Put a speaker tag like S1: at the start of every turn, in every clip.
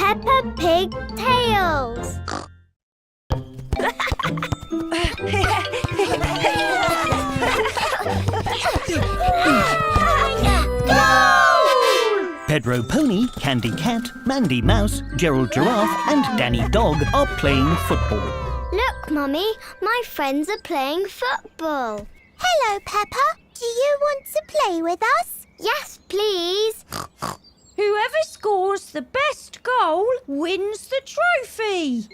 S1: Peppa Pig tails.
S2: Pedro Pony, Candy Cat, Mandy Mouse, Gerald Giraffe and Danny Dog are playing football.
S1: Look, Mummy, my friends are playing football.
S3: Hello, Peppa. Do you want to play with us?
S1: Yes, please.
S4: Whoever scores the best goal wins the trophy.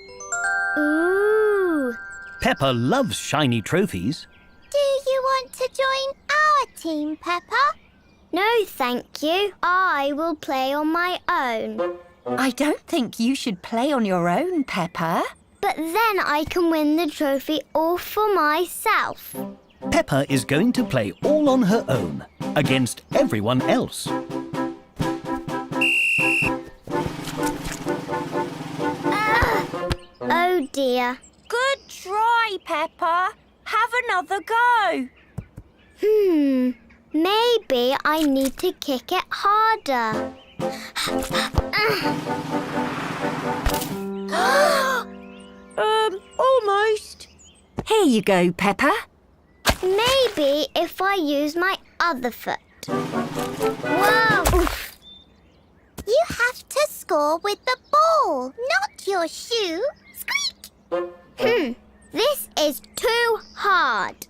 S1: Ooh.
S2: Peppa loves shiny trophies.
S3: Do you want to join our team, Peppa?
S1: No, thank you. I will play on my own.
S4: I don't think you should play on your own, Peppa.
S1: But then I can win the trophy all for myself.
S2: Peppa is going to play all on her own, against everyone else.
S1: Oh dear.
S4: Good try, Peppa. Have another go.
S1: Maybe I need to kick it harder.
S4: Almost. Here you go, Peppa.
S1: Maybe if I use my other foot. Whoa! Oof.
S3: You have to score with the ball, not your shoe. Squeak!
S1: This is too hard.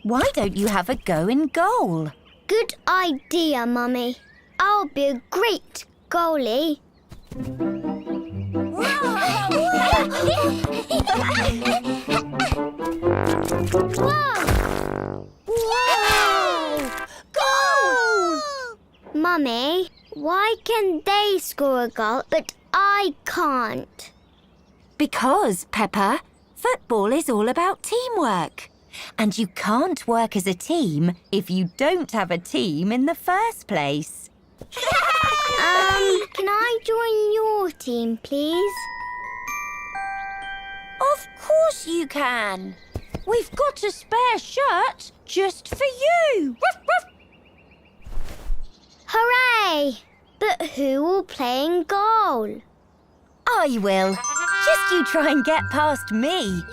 S4: Why don't you have a go in goal?
S1: Good idea, Mummy. I'll be a great goalie. Whoa!
S3: Whoa! Goal!
S1: Mummy, why can they score a goal but I can't?
S4: Because, Peppa, football is all about teamwork. And you can't work as a team if you don't have a team in the first place.
S1: Can I join your team, please?
S4: Of course you can. We've got a spare shirt just for you.
S1: Hooray! But who will play in goal?
S4: I will. Just you try and get past me.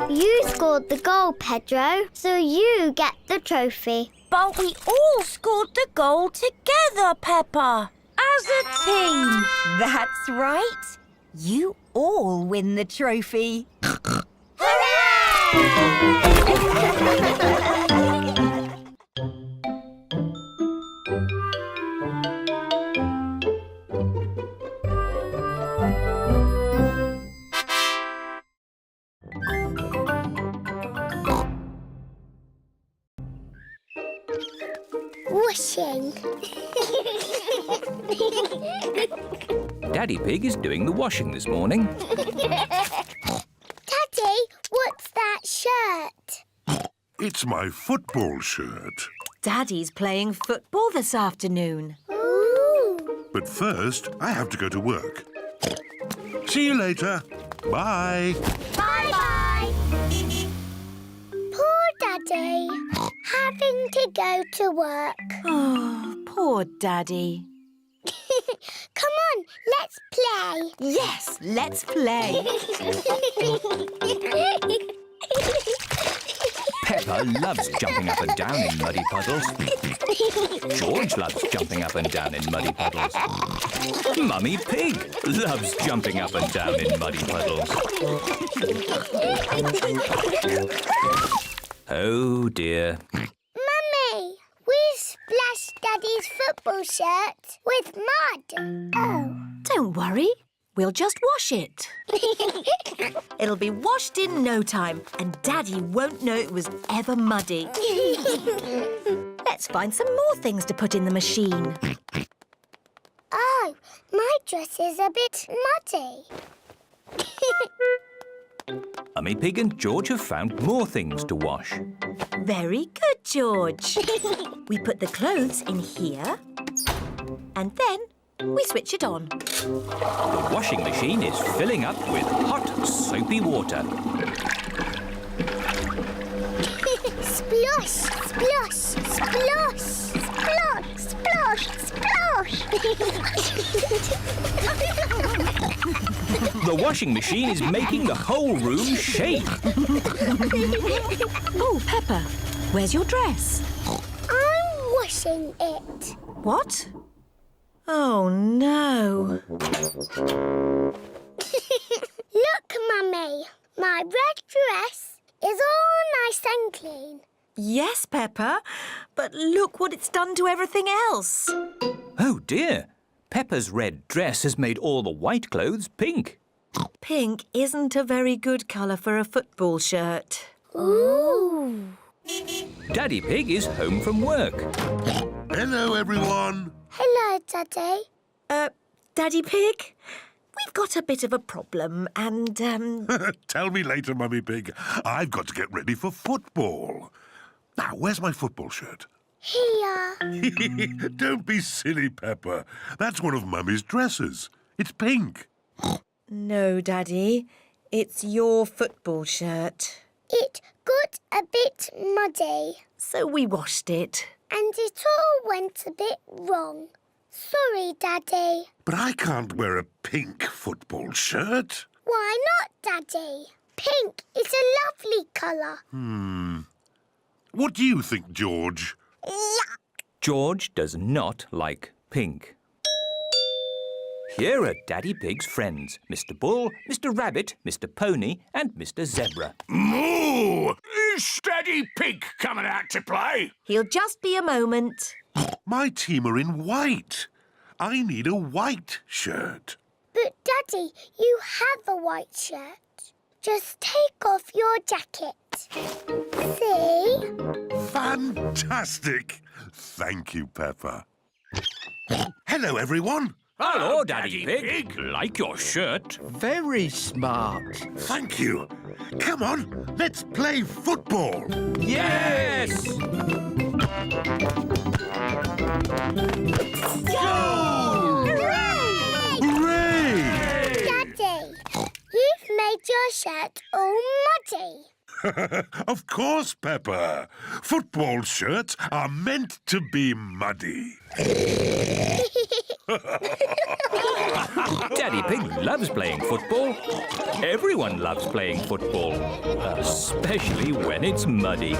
S1: You scored the goal, Pedro, so you get the trophy.
S4: But we all scored the goal together, Peppa. As a team. That's right. You all win the trophy.
S3: Washing.
S5: Daddy Pig is doing the washing this morning.
S3: Daddy, what's that shirt?
S6: It's my football shirt.
S4: Daddy's playing football this afternoon.
S3: Ooh.
S6: But first, I have to go to work. See you later. Bye.
S3: Bye-bye. Poor Daddy. Having to go to work.
S4: Oh, poor Daddy.
S3: Come on, let's play.
S4: Yes, let's play.
S5: Peppa loves jumping up and down in muddy puddles. George loves jumping up and down in muddy puddles. Mummy Pig loves jumping up and down in muddy puddles. Oh dear.
S3: Mummy, we splashed Daddy's football shirt with mud. Oh.
S4: Don't worry, we'll just wash it. It'll be washed in no time, and Daddy won't know it was ever muddy. Let's find some more things to put in the machine.
S3: Oh, my dress is a bit muddy.
S5: Mummy Pig and George have found more things to wash.
S4: Very good, George. We put the clothes in here, and then We switch it on.
S5: The washing machine is filling up with hot, soapy water.
S3: Splosh, splosh, splosh, splosh, splosh, splosh.
S5: The washing machine is making the whole room shake.
S4: Oh, Peppa, where's your dress?
S3: I'm washing it.
S4: What? Oh, no.
S3: Look, Mummy. My red dress is all nice and clean.
S4: Yes, Peppa, but look what it's done to everything else.
S5: Oh dear, Peppa's red dress has made all the white clothes pink.
S4: Pink isn't a very good colour for a football shirt.
S3: Ooh.
S5: Daddy Pig is home from work.
S6: Hello, everyone.
S3: Hello, Daddy.
S4: Daddy Pig, we've got a bit of a problem and,
S6: Tell me later, Mummy Pig. I've got to get ready for football. Now, where's my football shirt?
S3: Here.
S6: Don't be silly, Peppa. That's one of Mummy's dresses. It's pink.
S4: No, Daddy, it's your football shirt.
S3: It got a bit muddy
S4: So we washed it.
S3: and it all went a bit wrong. Sorry, Daddy.
S6: But I can't wear a pink football shirt.
S3: Why not, Daddy? Pink is a lovely colour.
S6: What do you think, George?
S3: Yuck.
S5: George does not like pink. Here are Daddy Pig's friends, Mr. Bull, Mr. Rabbit, Mr. Pony and Mr. Zebra.
S6: Moo! Is Daddy Pig coming out to play?
S4: He'll just be a moment.
S6: My team are in white. I need a white shirt.
S3: But, Daddy, you have a white shirt. Just take off your jacket. See?
S6: Fantastic! Thank you, Peppa. Hello, everyone.
S5: Hello, Daddy Pig. Like your shirt.
S7: Very smart.
S6: Thank you. Come on, let's play football.
S5: Yes!
S6: Hooray!
S3: Daddy, you've made your shirt all muddy.
S6: Of course, Peppa. Football shirts are meant to be muddy.
S5: Daddy Pig loves playing football. Everyone loves playing football, especially when it's muddy.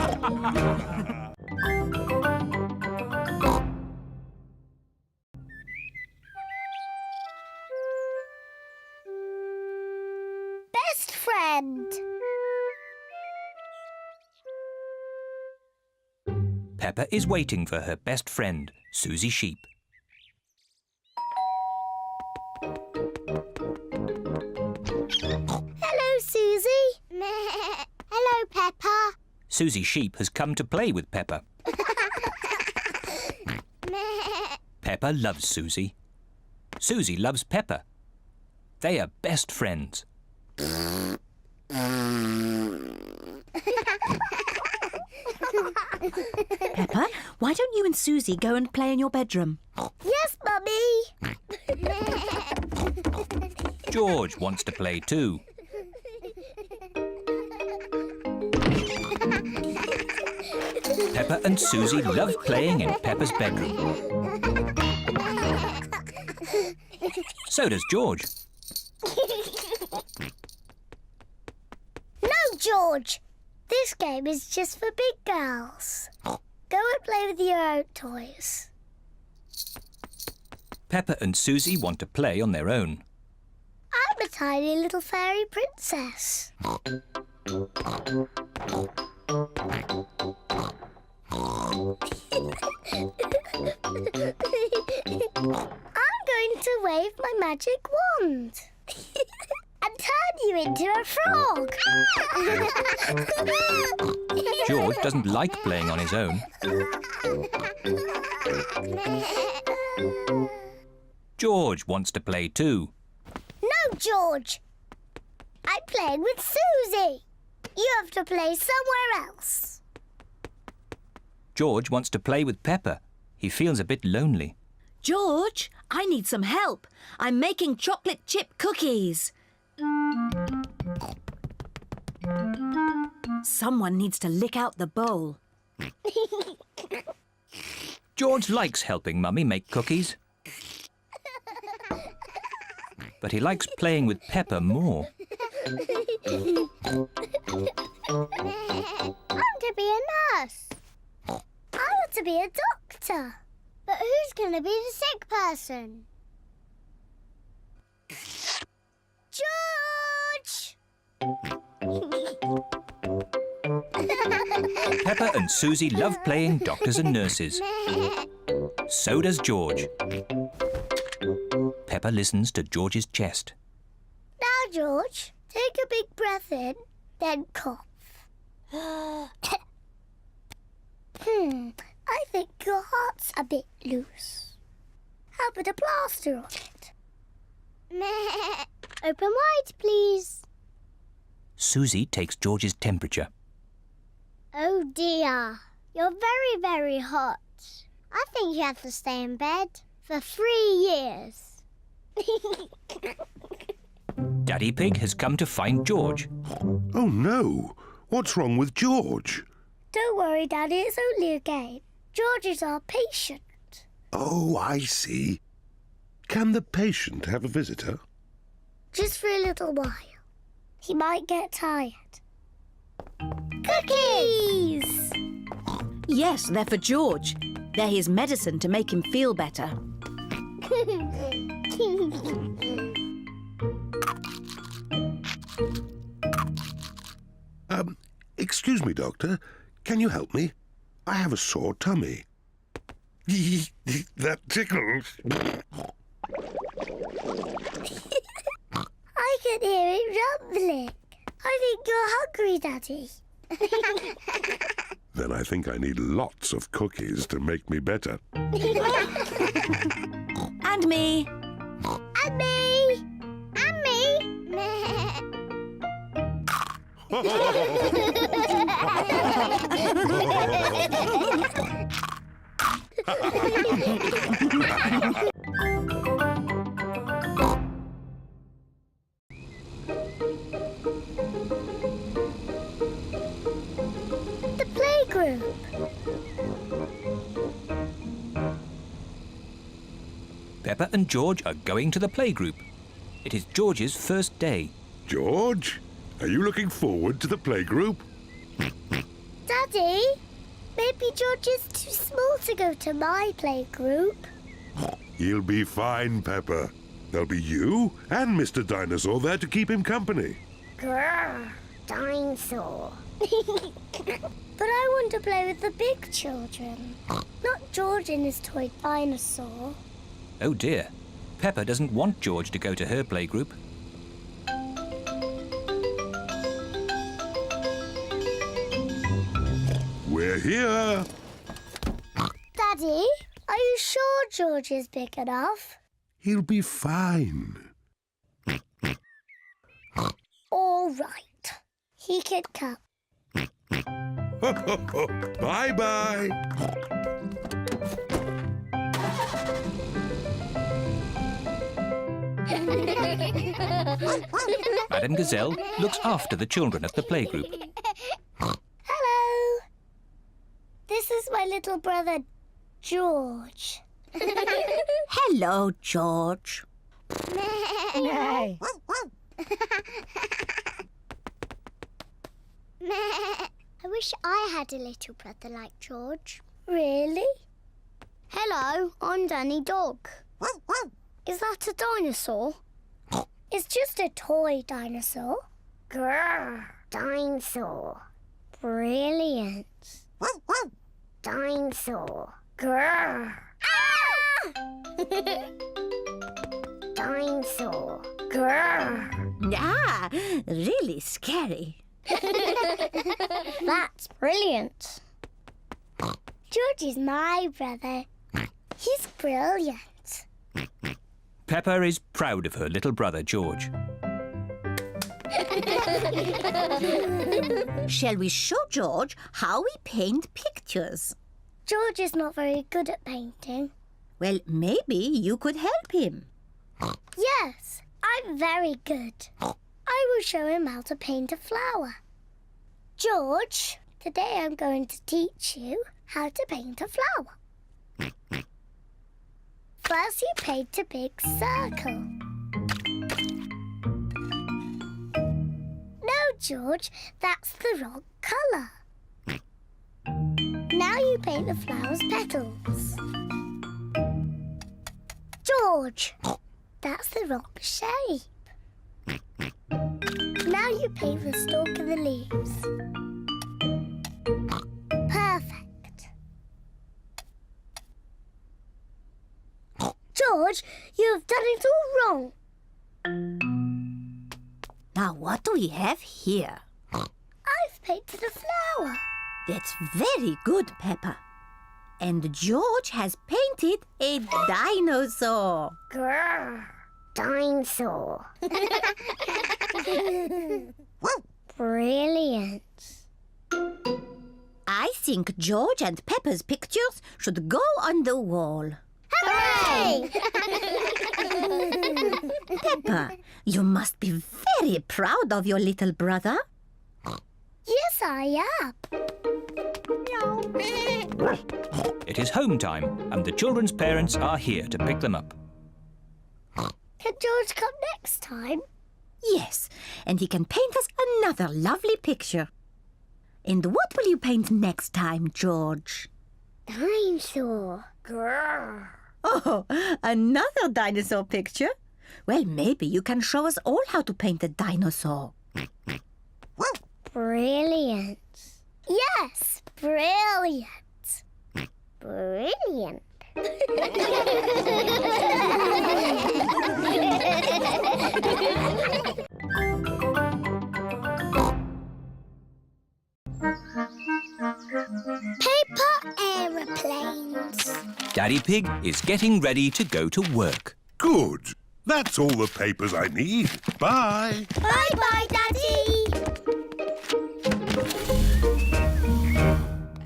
S3: Best friend.
S5: Peppa is waiting for her best friend, Suzy Sheep.
S3: Hello, Suzy. Hello, Peppa.
S5: Suzy Sheep has come to play with Peppa. Peppa loves Suzy. Suzy loves Peppa. They are best friends.
S4: Peppa, why don't you and Suzy go and play in your bedroom?
S3: Yes, Mummy.
S5: George wants to play too. Peppa and Suzy love playing in Peppa's bedroom. So does George.
S3: No, George. This game is just for big girls. Go and play with your own toys.
S5: Peppa and Suzy want to play on their own.
S3: I'm a tiny little fairy princess. I'm going to wave my magic wand and turn you into a frog.
S5: George doesn't like playing on his own. George wants to play too.
S3: No, George. I'm playing with Suzy. You have to play somewhere else.
S5: George wants to play with Peppa. He feels a bit lonely.
S4: George, I need some help. I'm making chocolate chip cookies. Someone needs to lick out the bowl.
S5: George likes helping Mummy make cookies. But he likes playing with Peppa more.
S3: I want to be a nurse. I want to be a doctor. But who's going to be the sick person? George!
S5: Peppa and Suzy love playing doctors and nurses. So does George. Peppa listens to George's chest.
S3: Now, George, take a big breath in, then cough. I think your heart's a bit loose. How about a plaster on it? Open wide, please.
S5: Suzy takes George's temperature.
S3: Oh dear, you're very, very hot. I think you have to stay in bed for 3 years.
S5: Daddy Pig has come to find George.
S6: Oh, no. What's wrong with George?
S3: Don't worry, Daddy, it's only a game. George is our patient.
S6: Oh, I see. Can the patient have a visitor?
S3: Just for a little while. He might get tired. Cookies!
S4: Yes, they're for George. They're his medicine to make him feel better.
S6: Excuse me, Doctor. Can you help me? I have a sore tummy. That tickles.
S3: I can hear it rumbling. I think you're hungry, Daddy.
S6: Then I think I need lots of cookies to make me better.
S4: And me.
S3: And me! And me! The playgroup.
S5: Peppa and George are going to the playgroup. It is George's first day.
S6: George, are you looking forward to the playgroup?
S3: Daddy, maybe George is too small to go to my playgroup.
S6: He'll be fine, Peppa. There'll be you and Mr. Dinosaur there to keep him company.
S3: Grrr, dinosaur. But I want to play with the big children, not George and his toy dinosaur.
S5: Oh dear. Peppa doesn't want George to go to her playgroup.
S6: We're here.
S3: Daddy, are you sure George is big enough?
S6: He'll be fine.
S3: All right. He can come.
S6: Bye-bye.
S5: Madame Gazelle looks after the children at the playgroup.
S3: Hello. This is my little brother, George.
S4: Hello, George.
S3: I wish I had a little brother like George. Really? Hello, I'm Danny Dog. Is that a dinosaur? It's just a toy dinosaur. Grrr, dinosaur. Brilliant. Dinosaur. Grrr. Ah! Dinosaur. Grrr.
S4: Ah, really scary.
S3: That's brilliant. George is my brother. He's brilliant.
S5: Peppa is proud of her little brother, George.
S4: Shall we show George how we paint pictures?
S3: George is not very good at painting.
S8: Well, maybe you could help him.
S3: Yes, I'm very good. I will show him how to paint a flower. George, today I'm going to teach you how to paint a flower. First, you paint a big circle. No, George, that's the wrong colour. Now you paint the flower's petals. George, that's the wrong shape. Now you paint the stalk and the leaves. Perfect. George, you have done it all wrong.
S8: Now, what do we have here?
S3: I've painted a flower.
S8: That's very good, Peppa. And George has painted a dinosaur.
S3: Grrr. Dine-saw. Brilliant.
S8: I think George and Peppa's pictures should go on the wall.
S3: Hooray!
S8: Peppa, you must be very proud of your little brother.
S3: Yes, I am.
S5: It is home time, and the children's parents are here to pick them up.
S3: Can George come next time?
S8: Yes, and he can paint us another lovely picture. And what will you paint next time, George?
S3: Dinosaur. Grrr.
S8: Oh, another dinosaur picture? Well, maybe you can show us all how to paint a dinosaur.
S3: Brilliant. Yes, brilliant. Brilliant. Paper aeroplanes.
S5: Daddy Pig is getting ready to go to work.
S6: Good. That's all the papers I need. Bye.
S3: Bye-bye, Daddy.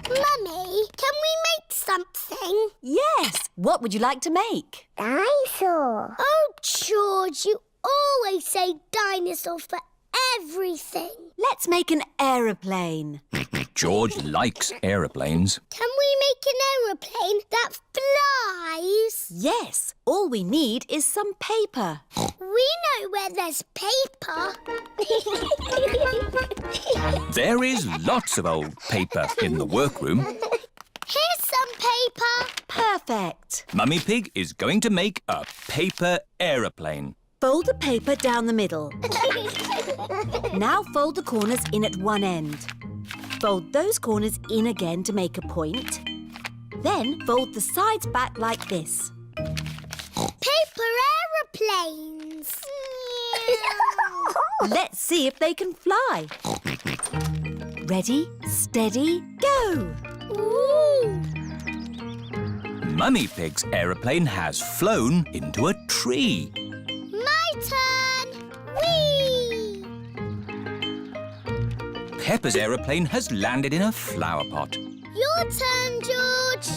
S3: Mummy, can we make something?
S4: Yes. What would you like to make?
S3: Dinosaur. Oh, George, you always say dinosaur for everything.
S4: Let's make an aeroplane.
S5: George likes aeroplanes.
S3: Can we make an aeroplane that flies?
S4: Yes. All we need is some paper.
S3: We know where there's paper.
S5: There is lots of old paper in the workroom.
S3: Here's some paper.
S4: Perfect.
S5: Mummy Pig is going to make a paper aeroplane.
S4: Fold the paper down the middle. Now fold the corners in at one end. Fold those corners in again to make a point. Then fold the sides back like this.
S3: Paper aeroplanes.
S4: Let's see if they can fly. Ready, steady, go!
S3: Ooh.
S5: Mummy Pig's aeroplane has flown into a tree.
S3: My turn. Whee!
S5: Peppa's aeroplane has landed in a flower pot.
S3: Your turn, George.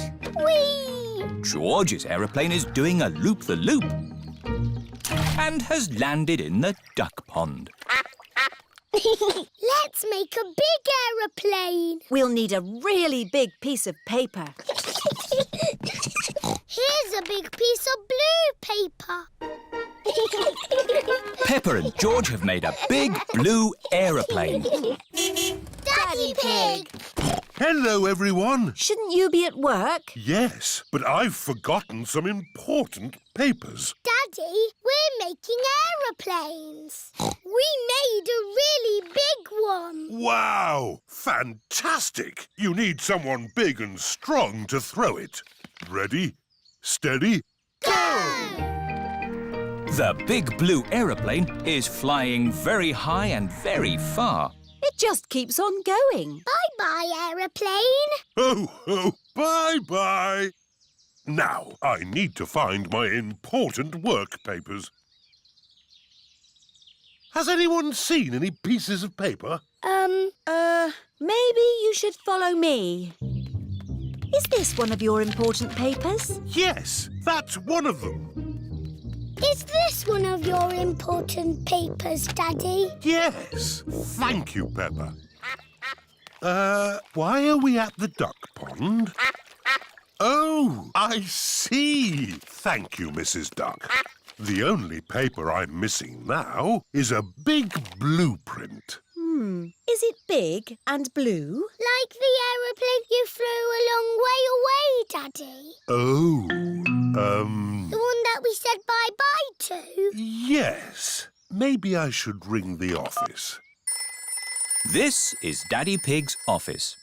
S3: Whee!
S5: George's aeroplane is doing a loop-the-loop and has landed in the duck pond.
S3: Let's make a big aeroplane.
S4: We'll need a really big piece of paper.
S3: Here's a big piece of blue paper.
S5: Peppa and George have made a big blue aeroplane.
S3: Daddy Pig.
S6: Hello, everyone.
S4: Shouldn't you be at work?
S6: Yes, but I've forgotten some important papers.
S3: Daddy, we're making aeroplanes. We made a really big one.
S6: Wow! Fantastic! You need someone big and strong to throw it. Ready, steady,
S3: Go!
S5: The big blue aeroplane is flying very high and very far.
S4: It just keeps on going.
S3: Bye-bye, aeroplane.
S6: Ho, ho, bye-bye. Now, I need to find my important work papers. Has anyone seen any pieces of paper?
S4: Maybe you should follow me. Is this one of your important papers?
S6: Yes, that's one of them.
S3: Is this one of your important papers, Daddy?
S6: Yes. Thank you, Peppa. Why are we at the duck pond? Oh, I see. Thank you, Mrs. Duck. The only paper I'm missing now is a big blueprint.
S4: Is it big and blue?
S3: Like the aeroplane you flew a long way away, Daddy.
S6: Oh,
S3: The one that we said bye-bye to.
S6: yes. Maybe I should ring the office.
S5: This is Daddy Pig's office.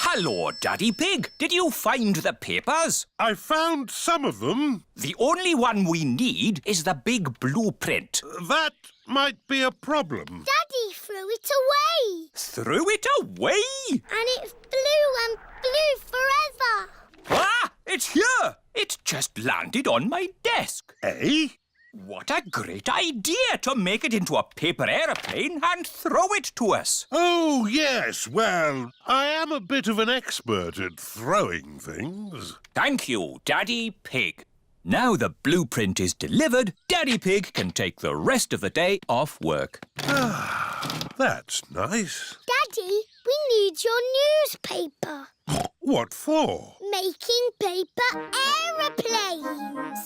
S5: Hello, Daddy Pig. Did you find the papers?
S6: I found some of them.
S5: The only one we need is the big blueprint.
S6: That might be a problem.
S3: Daddy threw it away.
S5: Threw it away?
S3: And it flew and flew forever.
S5: Ah! It's here! It just landed on my desk.
S6: Eh?
S5: What a great idea to make it into a paper aeroplane and throw it to us.
S6: Oh, yes. Well, I am a bit of an expert at throwing things.
S5: Thank you, Daddy Pig. Now the blueprint is delivered, Daddy Pig can take the rest of the day off work.
S6: That's nice.
S3: Daddy, we need your newspaper.
S6: What for?
S3: Making paper aeroplanes.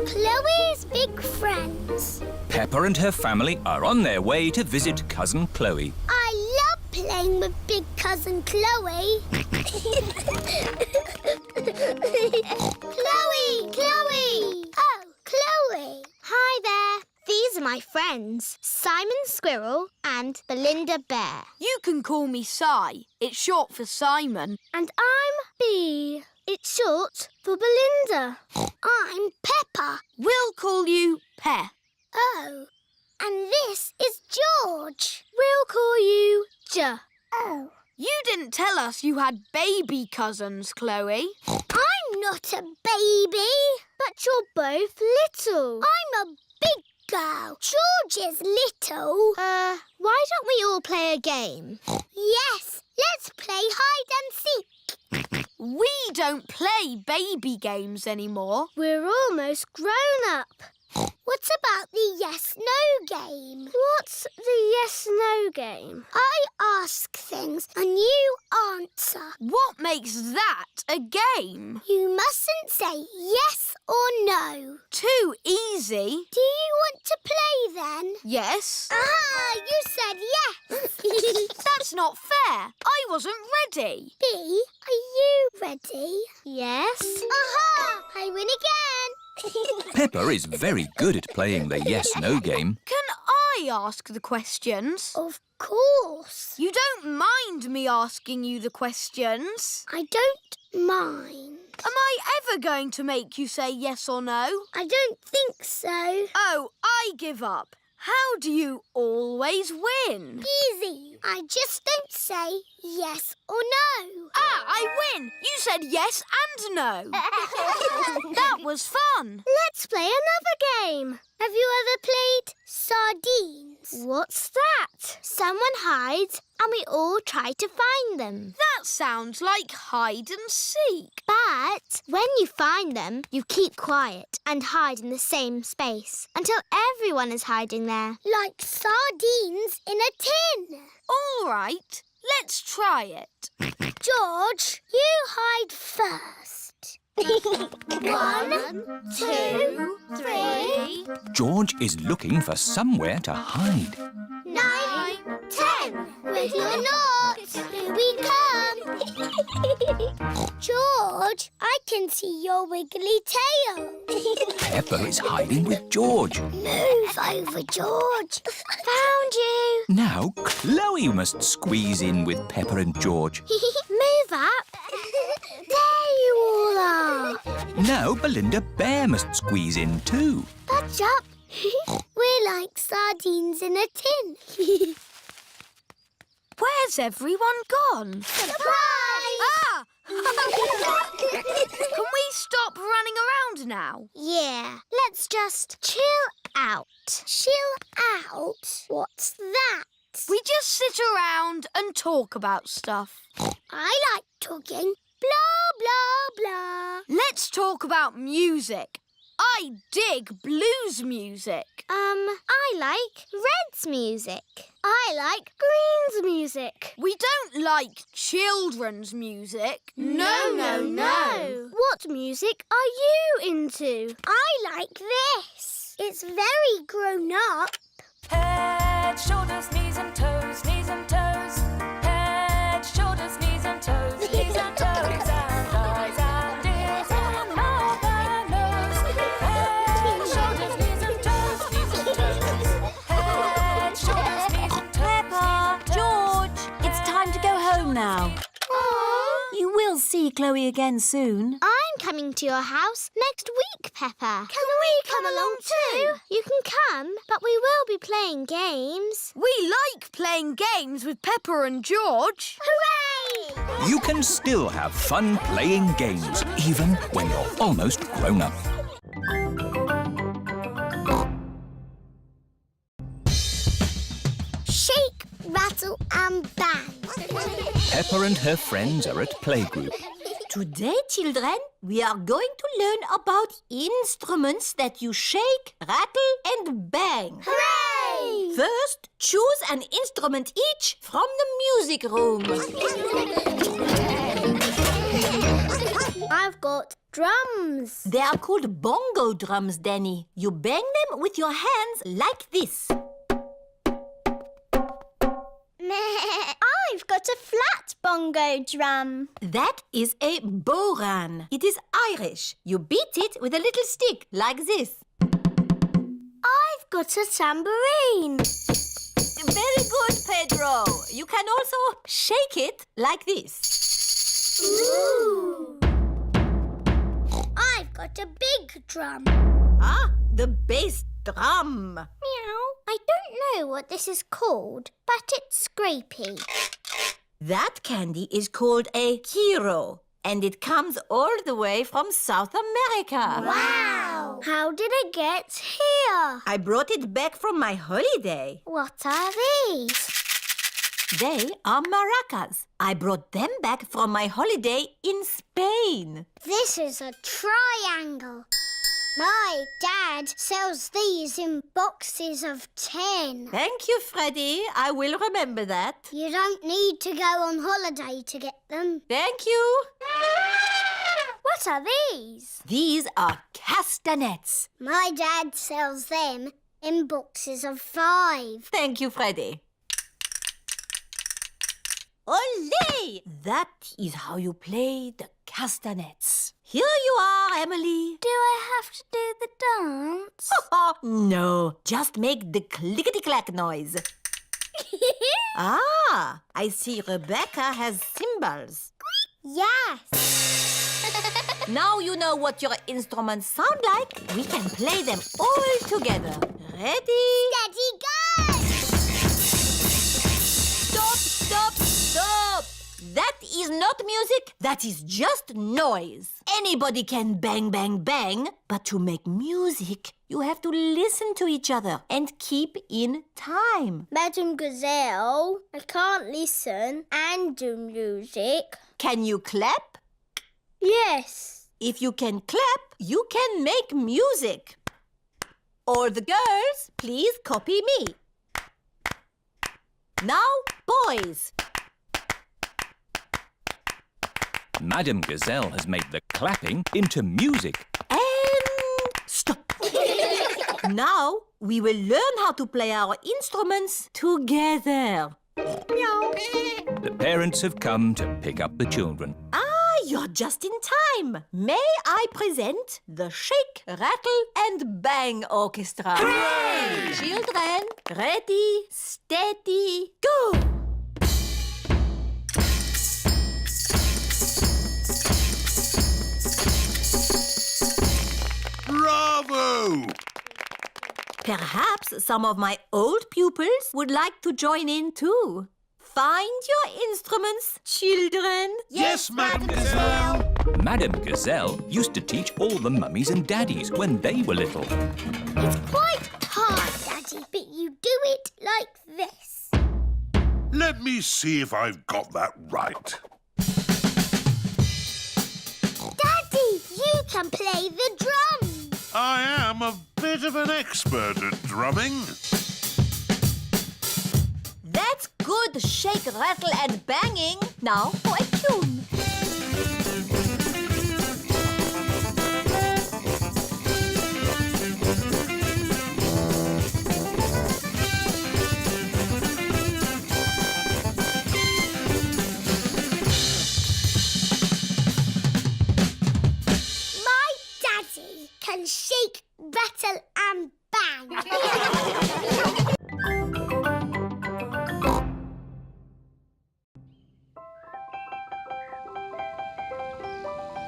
S3: Chloe's big friends.
S5: Peppa and her family are on their way to visit Cousin Chloe.
S3: I love playing with big cousin Chloe. Chloe! Oh, Chloe.
S1: Hi there. These are my friends, Simon Squirrel and Belinda Bear.
S9: You can call me Si. It's short for Simon.
S1: And I'm Bee. It's short for Belinda.
S3: I'm Peppa.
S9: We'll call you Pe.
S3: Oh, and this is George.
S1: We'll call you J.
S3: Oh.
S9: You didn't tell us you had baby cousins, Chloe.
S3: I'm not a baby.
S1: But you're both little.
S3: I'm a big girl. George is little.
S1: Why don't we all play a game?
S3: Yes, let's play hide and seek.
S9: We don't play baby games anymore.
S1: We're almost grown up.
S3: What about the yes-no game?
S1: What's the yes-no game?
S3: I ask things and you answer.
S9: What makes that a game?
S3: You mustn't say yes or no.
S9: Too easy.
S3: Do you want to play then?
S9: Yes.
S3: Ah, you said yes.
S9: That's not fair. I wasn't ready.
S3: Bee, are you ready?
S1: Yes.
S3: Aha! I win again.
S5: Peppa is very good at playing the yes-no game.
S9: Can I ask the questions?
S3: Of course.
S9: You don't mind me asking you the questions?
S3: I don't mind.
S9: Am I ever going to make you say yes or no?
S3: I don't think so.
S9: Oh, I give up. How do you always win?
S3: Easy. I just don't say yes or no.
S9: Ah, I win! You said yes and no. That was fun.
S1: Let's play another game.
S3: Have you ever played sardines?
S1: What's that? Someone hides and we all try to find them.
S9: That sounds like hide and seek.
S1: But when you find them, you keep quiet and hide in the same space until everyone is hiding there.
S3: Like sardines in a tin.
S9: All right, let's try it.
S3: George, you hide first. 1, 2, 3.
S5: George is looking for somewhere to hide.
S3: 9, 10. Wiggle or not, here we come. George, I can see your wiggly tail.
S5: Peppa is hiding with George.
S3: Move over, George.
S1: Found you.
S5: Now Chloe must squeeze in with Peppa and George.
S1: Move up. There you all are.
S5: Now Belinda Bear must squeeze in too.
S1: Budge up.
S3: We're like sardines in a tin.
S9: Where's everyone gone?
S3: Surprise!
S9: Ah! Can we stop running around now?
S1: Yeah, let's just chill out.
S3: Chill out? What's that?
S9: We just sit around and talk about stuff.
S3: I like talking. Blah, blah, blah.
S9: Let's talk about music. I dig blues music.
S1: I like Red's music.
S3: I like Green's music.
S9: We don't like children's music.
S3: No. What music are you into? I like this. It's very grown up.
S10: Head, shoulders, knees and toes, knees and toes. Head, shoulders, knees and toes, knees and toes. And eyes and ears and mouth and nose. Head, shoulders, knees and toes, knees and toes. Head, shoulders, knees and toes.
S4: Peppa, George, it's time to go home now. You will see Chloe again soon.
S1: I'm coming to your house next week, Peppa.
S3: Can we come along too?
S1: You can come, but we will be playing games.
S9: We like playing games with Peppa and George.
S3: Hooray!
S5: You can still have fun playing games, even when you're almost grown up.
S3: Shake, rattle and bang.
S5: Peppa and her friends are at Playgroup.
S4: Today, children, we are going to learn about instruments that you shake, rattle and bang.
S3: Hooray!
S4: First, choose an instrument each from the music room.
S3: I've got drums.
S4: They are called bongo drums, Danny. You bang them with your hands like this.
S3: I've got a flat bongo drum.
S4: That is a boran. It is Irish. You beat it with a little stick like this.
S3: I've got a tambourine.
S4: Very good, Pedro. You can also shake it like this.
S3: Ooh. I've got a big drum.
S4: Ah, the bass drum.
S1: Meow. I don't know what this is called, but it's scrapey.
S4: That candy is called a hero, and it comes all the way from South America.
S3: Wow! How did it get here?
S4: I brought it back from my holiday.
S3: What are these?
S4: They are maracas. I brought them back from my holiday in Spain.
S3: This is a triangle. My dad sells these in boxes of 10.
S4: Thank you, Freddie. I will remember that.
S3: You don't need to go on holiday to get them.
S4: Thank you.
S3: What are these?
S4: These are castanets.
S3: My dad sells them in boxes of 5.
S4: Thank you, Freddie. Olé! That is how you play the castanets. Here you are, Emily.
S3: Do I have to do the dance?
S4: No, just make the clickety-clack noise. Ah, I see Rebecca has cymbals.
S3: Yes.
S4: Now you know what your instruments sound like. We can play them all together. Ready?
S3: Steady, go!
S4: Stop, stop, stop! That is not music, that is just noise. Anybody can bang, bang, bang, but to make music, you have to listen to each other and keep in time.
S3: Madam Gazelle, I can't listen and do music.
S4: Can you clap?
S3: Yes.
S4: If you can clap, you can make music. All the girls, please copy me. Now, boys.
S5: Madam Gazelle has made the clapping into music.
S4: And stop. Now we will learn how to play our instruments together. Meow.
S5: The parents have come to pick up the children.
S4: Ah, you're just in time. May I present the Shake, Rattle and Bang Orchestra. Hooray! Children, ready, steady, go!
S6: Bravo!
S4: Perhaps some of my old pupils would like to join in too. Find your instruments, children.
S6: Yes, Madam Gazelle.
S5: Madam Gazelle used to teach all the mummies and daddies when they were little.
S3: It's quite hard, Daddy, but you do it like this.
S6: Let me see if I've got that right.
S3: Daddy, you can play the drums.
S6: I am a bit of an expert at drumming.
S4: That's good shake, rattle and banging. Now for a tune.
S3: My daddy can shake, rattle and bang.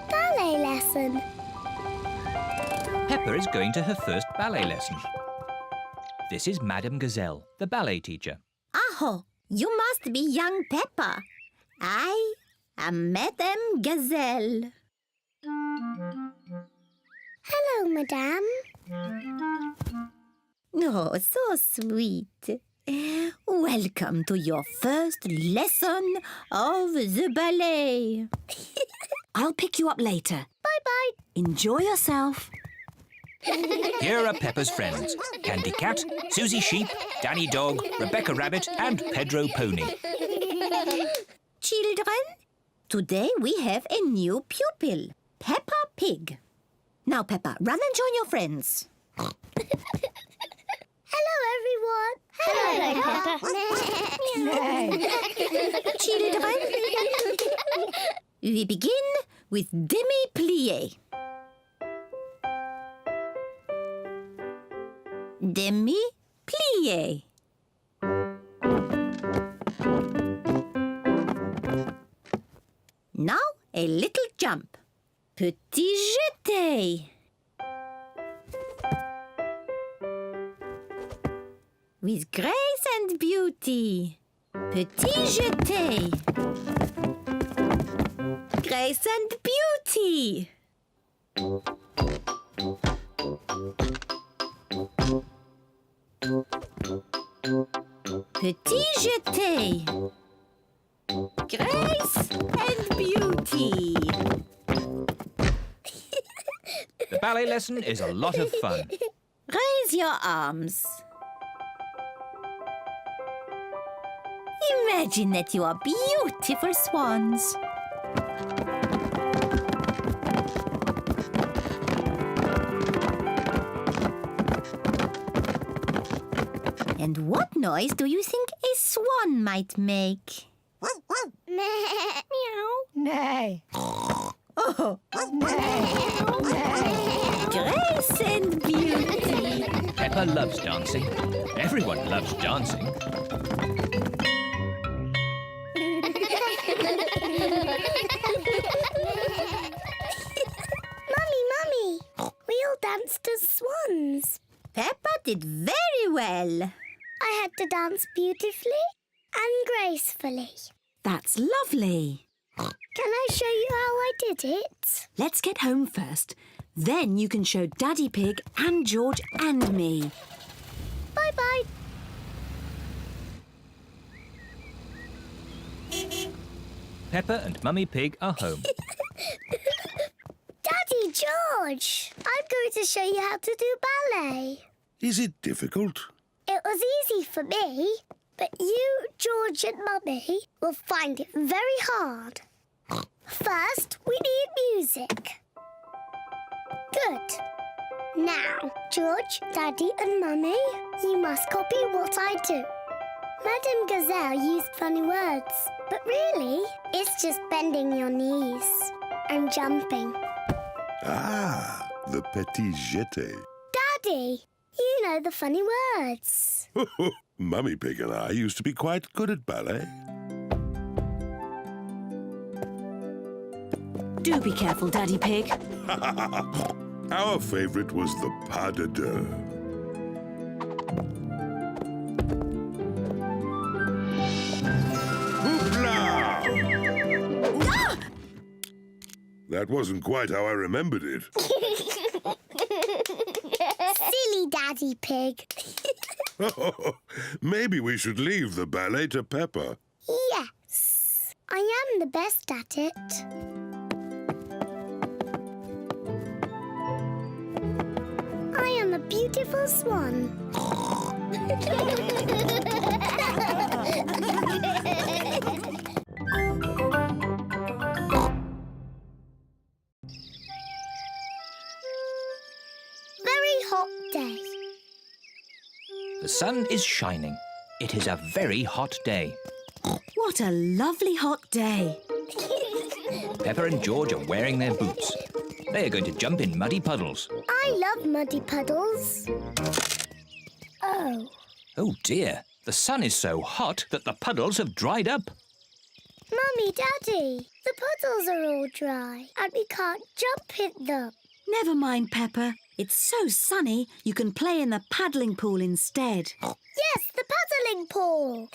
S3: Ballet lesson.
S5: Peppa is going to her first ballet lesson. This is Madam Gazelle, the ballet teacher.
S8: Oh, you must be young Peppa. I am Madame Gazelle.
S3: Hello, madame.
S8: Oh, so sweet. Welcome to your first lesson of the ballet.
S4: I'll pick you up later.
S3: Bye-bye.
S4: Enjoy yourself.
S5: Here are Peppa's friends, Candy Cat, Suzy Sheep, Danny Dog, Rebecca Rabbit and Pedro Pony.
S8: Children, today we have a new pupil, Peppa Pig. Now, Peppa, run and join your friends.
S3: Hello, everyone. Hello, Peppa.
S8: Children, we begin with demi-plie. Demi-plie. Now, a little jump. Petit jeté. With grace and beauty. Petit jeté. Grace and beauty. Petit jeté. Grace and beauty.
S5: The ballet lesson is a lot of fun.
S8: Raise your arms. Imagine that you are beautiful swans. And what noise do you think a swan might make?
S3: Meow.
S7: Nay.
S8: Oh, grace and beauty.
S5: Peppa loves dancing. Everyone loves dancing.
S3: Mummy, we all danced as swans.
S8: Peppa did very well.
S3: I had to dance beautifully and gracefully.
S4: That's lovely.
S3: Can I show you how I did it?
S4: Let's get home first. Then you can show Daddy Pig and George and me.
S3: Bye-bye.
S5: Peppa and Mummy Pig are home.
S3: Daddy George, I'm going to show you how to do ballet.
S6: Is it difficult?
S3: It was easy for me, but you, George and Mummy will find it very hard. First, we need music. Good. Now, George, Daddy and Mummy, you must copy what I do. Madame Gazelle used funny words, but really, it's just bending your knees and jumping.
S6: Ah, the petit jeté.
S3: Daddy, you know the funny words.
S6: Mummy Pig and I used to be quite good at ballet.
S4: Do be careful, Daddy Pig.
S6: Our favourite was the pas de deux. that wasn't quite how I remembered it.
S3: Silly Daddy Pig.
S6: Maybe we should leave the ballet to Peppa.
S3: Yes, I am the best at it. I am a beautiful swan. Very hot day.
S5: The sun is shining. It is a very hot day.
S8: What a lovely hot day.
S5: Peppa and George are wearing their boots. They are going to jump in muddy puddles.
S3: I love muddy puddles. Oh.
S5: Oh dear, the sun is so hot that the puddles have dried up.
S3: Mummy, Daddy, the puddles are all dry and we can't jump in them.
S8: Never mind, Peppa. It's so sunny, you can play in the paddling pool instead.
S3: Yes, the paddling pool.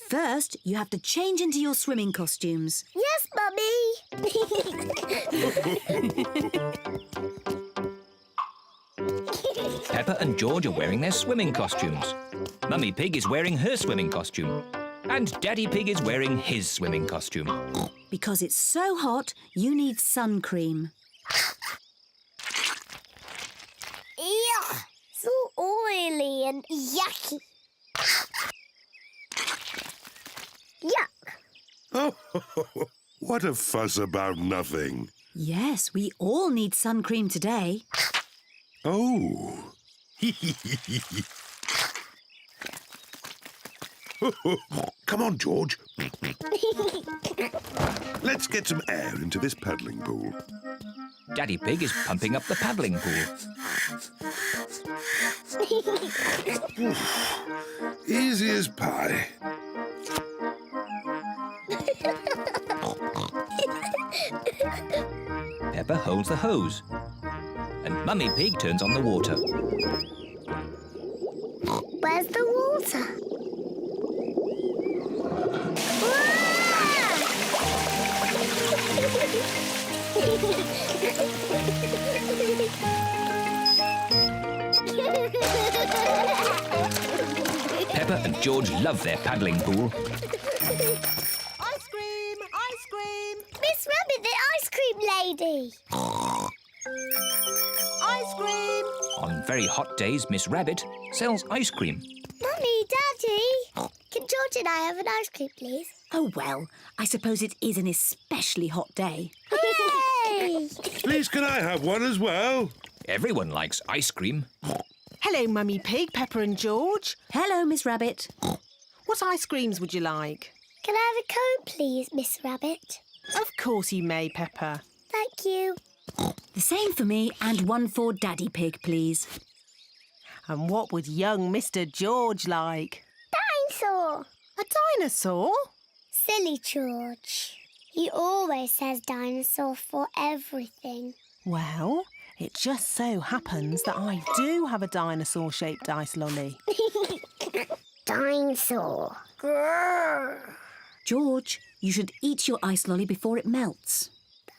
S8: First, you have to change into your swimming costumes.
S3: Yes, Mummy.
S5: Peppa and George are wearing their swimming costumes. Mummy Pig is wearing her swimming costume. And Daddy Pig is wearing his swimming costume.
S8: Because it's so hot, you need sun cream.
S3: Yuck! So oily and yucky. Yuck!
S6: Oh, what a fuss about nothing.
S8: Yes, we all need sun cream today.
S6: Oh. Come on, George. Let's get some air into this paddling pool.
S5: Daddy Pig is pumping up the paddling pool.
S6: Easy as pie.
S5: Peppa holds the hose. And Mummy Pig turns on the water.
S3: Where's the water?
S5: Peppa and George love their paddling pool.
S4: Ice cream! Ice cream!
S3: Miss Rabbit, the ice cream lady.
S4: Ice cream!
S5: On very hot days, Miss Rabbit sells ice cream.
S3: Mummy, Daddy, can George and I have an ice cream, please?
S8: Oh, well, I suppose it is an especially hot day.
S3: Hooray!
S6: Please, can I have one as well?
S5: Everyone likes ice cream.
S11: Hello, Mummy Pig, Peppa and George.
S8: Hello, Miss Rabbit.
S11: What ice creams would you like?
S3: Can I have a cone, please, Miss Rabbit?
S11: Of course you may, Peppa.
S3: Thank you.
S8: The same for me and one for Daddy Pig, please.
S11: And what would young Mr. George like?
S3: Dinosaur.
S11: A dinosaur?
S3: Silly George. He always says dinosaur for everything.
S11: Well, it just so happens that I do have a dinosaur-shaped ice lolly.
S3: Dinosaur. Grrr.
S8: George, you should eat your ice lolly before it melts.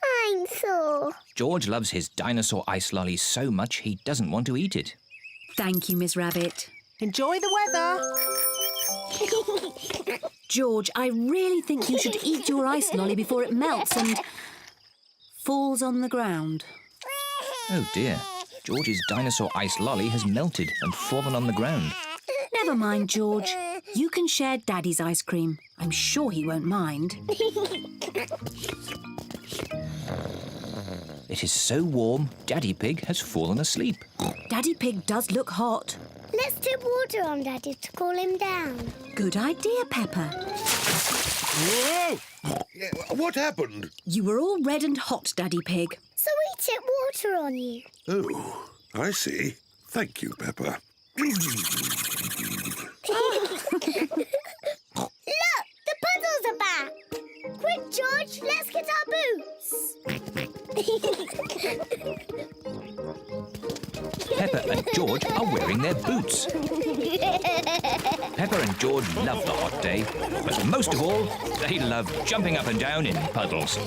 S3: Dinosaur.
S5: George loves his dinosaur ice lolly so much he doesn't want to eat it.
S8: Thank you, Miss Rabbit.
S11: Enjoy the weather.
S8: George, I really think you should eat your ice lolly before it melts and falls on the ground.
S5: Oh dear, George's dinosaur ice lolly has melted and fallen on the ground.
S8: Never mind, George. You can share Daddy's ice cream. I'm sure he won't mind.
S5: It is so warm, Daddy Pig has fallen asleep.
S8: Daddy Pig does look hot.
S3: Let's dip water on Daddy to cool him down.
S8: Good idea, Peppa.
S6: Whoa! What happened?
S8: You were all red and hot, Daddy Pig.
S3: So we tip water on you.
S6: Oh, I see. Thank you, Peppa.
S3: Look, the puddles are back. Quick, George, let's get our boots.
S5: Peppa and George are wearing their boots. Peppa and and George love the hot day, but most of all, they love jumping up and down in puddles.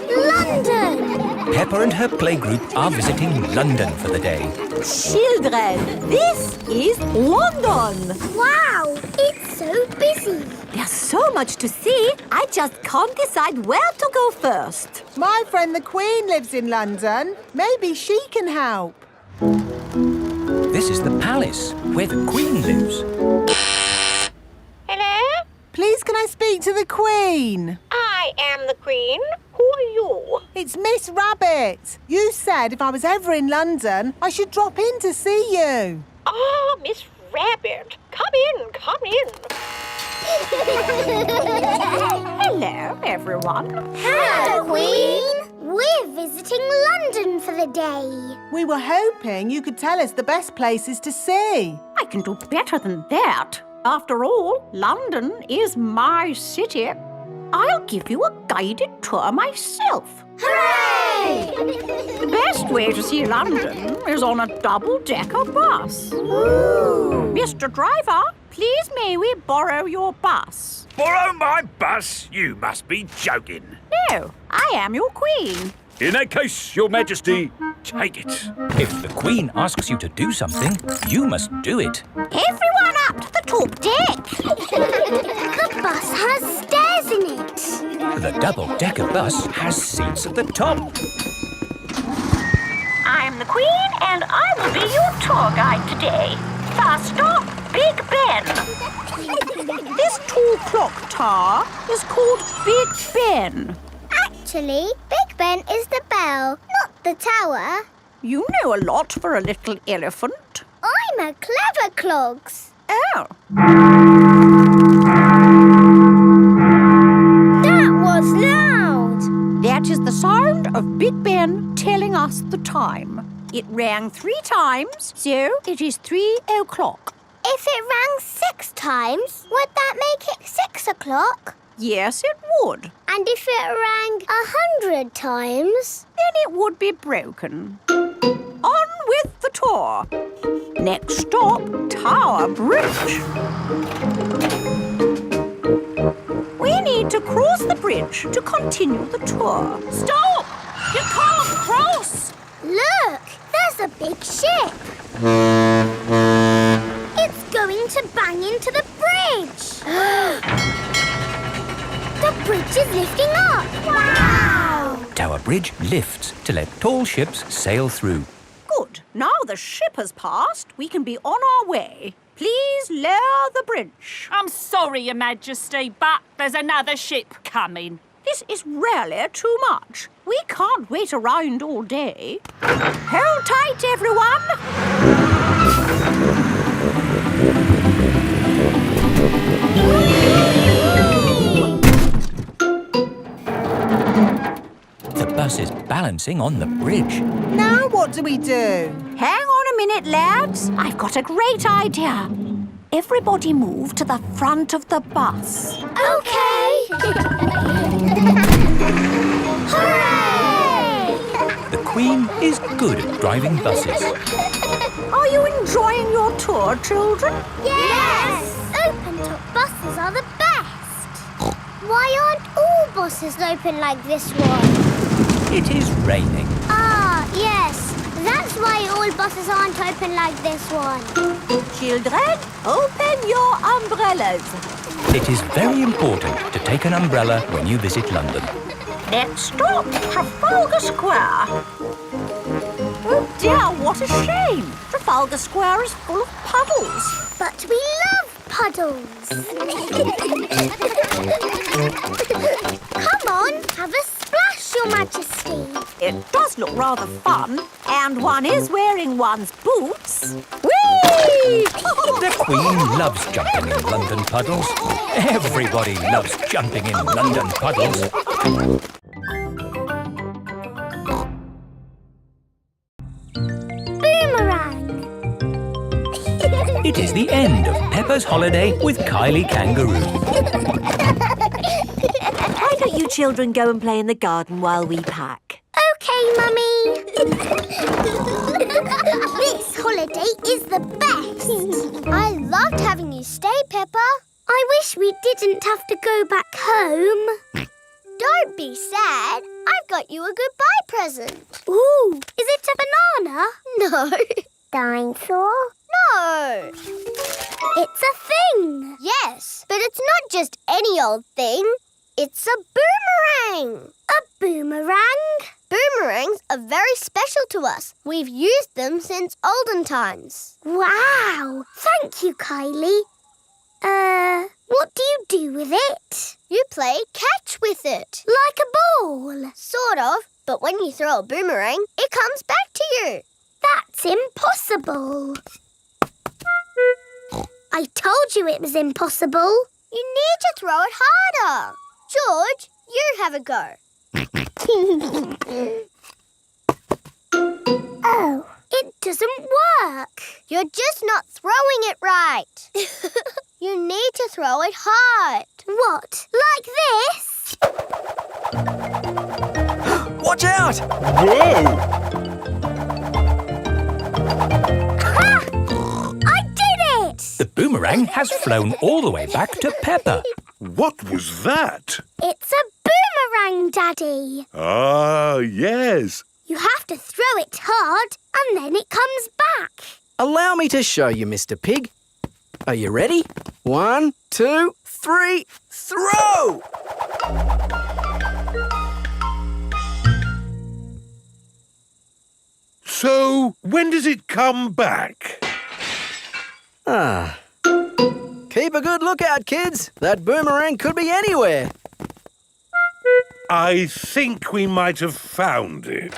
S3: London!
S5: Peppa and her playgroup are visiting London for the day.
S8: Children, this is London.
S3: Wow, it's so busy.
S8: There's so much to see, I just can't decide where to go first.
S11: My friend the Queen lives in London. Maybe she can help.
S5: This is the palace where the Queen lives.
S12: Hello?
S11: Please can I speak to the Queen?
S12: I am the Queen. Who are you?
S11: It's Miss Rabbit. You said if I was ever in London, I should drop in to see you.
S12: Ah, Miss Rabbit. Come in, come in. Hello, everyone.
S3: Hello, Queen. We're visiting London for the day.
S11: We were hoping you could tell us the best places to see.
S12: I can do better than that. After all, London is my city. I'll give you a guided tour myself.
S3: Hooray!
S12: The best way to see London is on a double-decker bus.
S3: Ooh.
S12: Mr. Driver, please may we borrow your bus?
S13: Borrow my bus? You must be joking.
S12: No, I am your queen.
S13: In that case, Your Majesty, take it.
S5: If the Queen asks you to do something, you must do it.
S12: Everyone up to the top deck.
S3: The bus has stairs in it.
S5: The double-decker bus has seats at the top.
S12: I'm the Queen, and I will be your tour guide today. First stop, Big Ben. This tall clock tower is called Big Ben.
S3: Actually, Big Ben is the bell, not the tower.
S12: You know a lot for a little elephant.
S3: I'm a clever clogs.
S12: Oh.
S3: That was loud.
S12: That is the sound of Big Ben telling us the time. It rang 3 times, so it is 3 o'clock.
S3: If it rang 6 times, would that make it 6 o'clock?
S12: Yes, it would.
S3: And if it rang 100 times?
S12: Then it would be broken. On with the tour. Next stop, Tower Bridge. We need to cross the bridge to continue the tour. Stop! You can't cross!
S3: Look, there's a big ship. It's going to bang into the bridge. The bridge is lifting up. Wow!
S5: Tower Bridge lifts to let tall ships sail through.
S12: Good. Now the ship has passed, we can be on our way. Please lower the bridge.
S10: I'm sorry, Your Majesty, but there's another ship coming.
S12: This is really too much. We can't wait around all day. Hold tight, everyone.
S5: The bus is balancing on the bridge.
S11: Now what do we do?
S12: Hang on a minute, lads. I've got a great idea. Everybody move to the front of the bus.
S3: Okay. Hooray!
S5: The Queen is good at driving buses.
S12: Are you enjoying your tour, children?
S3: Yes! Open-top buses are the best. Why aren't all buses open like this one?
S5: It is raining.
S3: Ah, yes. That's why all buses aren't open like this one.
S12: Children, open your umbrellas.
S5: It is very important to take an umbrella when you visit London.
S12: Next stop, Trafalgar Square. Oh dear, what a shame. Trafalgar Square is full of puddles.
S3: But we love puddles. Come on, have a splash, Your Majesty.
S12: It does look rather fun, and one is wearing one's boots. Whee!
S5: The Queen loves jumping in London puddles. Everybody loves jumping in London puddles.
S3: Boomerang.
S5: It is the end of Peppa's holiday with Kylie Kangaroo.
S4: Why don't you children go and play in the garden while we pack?
S3: Okay, Mummy. This holiday is the best. I loved having you stay, Peppa. I wish we didn't have to go back home. Don't be sad. I've got you a goodbye present. Ooh, is it a banana? No. Dinosaur? No. It's a thing. Yes, but it's not just any old thing. It's a boomerang. A boomerang? Boomerangs are very special to us. We've used them since olden times. Wow. Thank you, Kylie. What do you do with it? You play catch with it. Like a ball? Sort of, but when you throw a boomerang, it comes back to you. That's impossible. I told you it was impossible. You need to throw it harder. George, you have a go. Oh, it doesn't work. You're just not throwing it right. You need to throw it hard. What, like this?
S14: Watch out!
S6: Whoa!
S3: Ha! I did it!
S5: The boomerang has flown all the way back to Peppa.
S6: What was that?
S3: It's a boomerang, Daddy.
S6: Ah, yes.
S3: You have to throw it hard and then it comes back.
S14: Allow me to show you, Mr. Pig. Are you ready? 1, 2, 3, throw!
S6: So, when does it come back?
S14: Ah. Keep a good lookout, kids. That boomerang could be anywhere.
S6: I think we might have found it.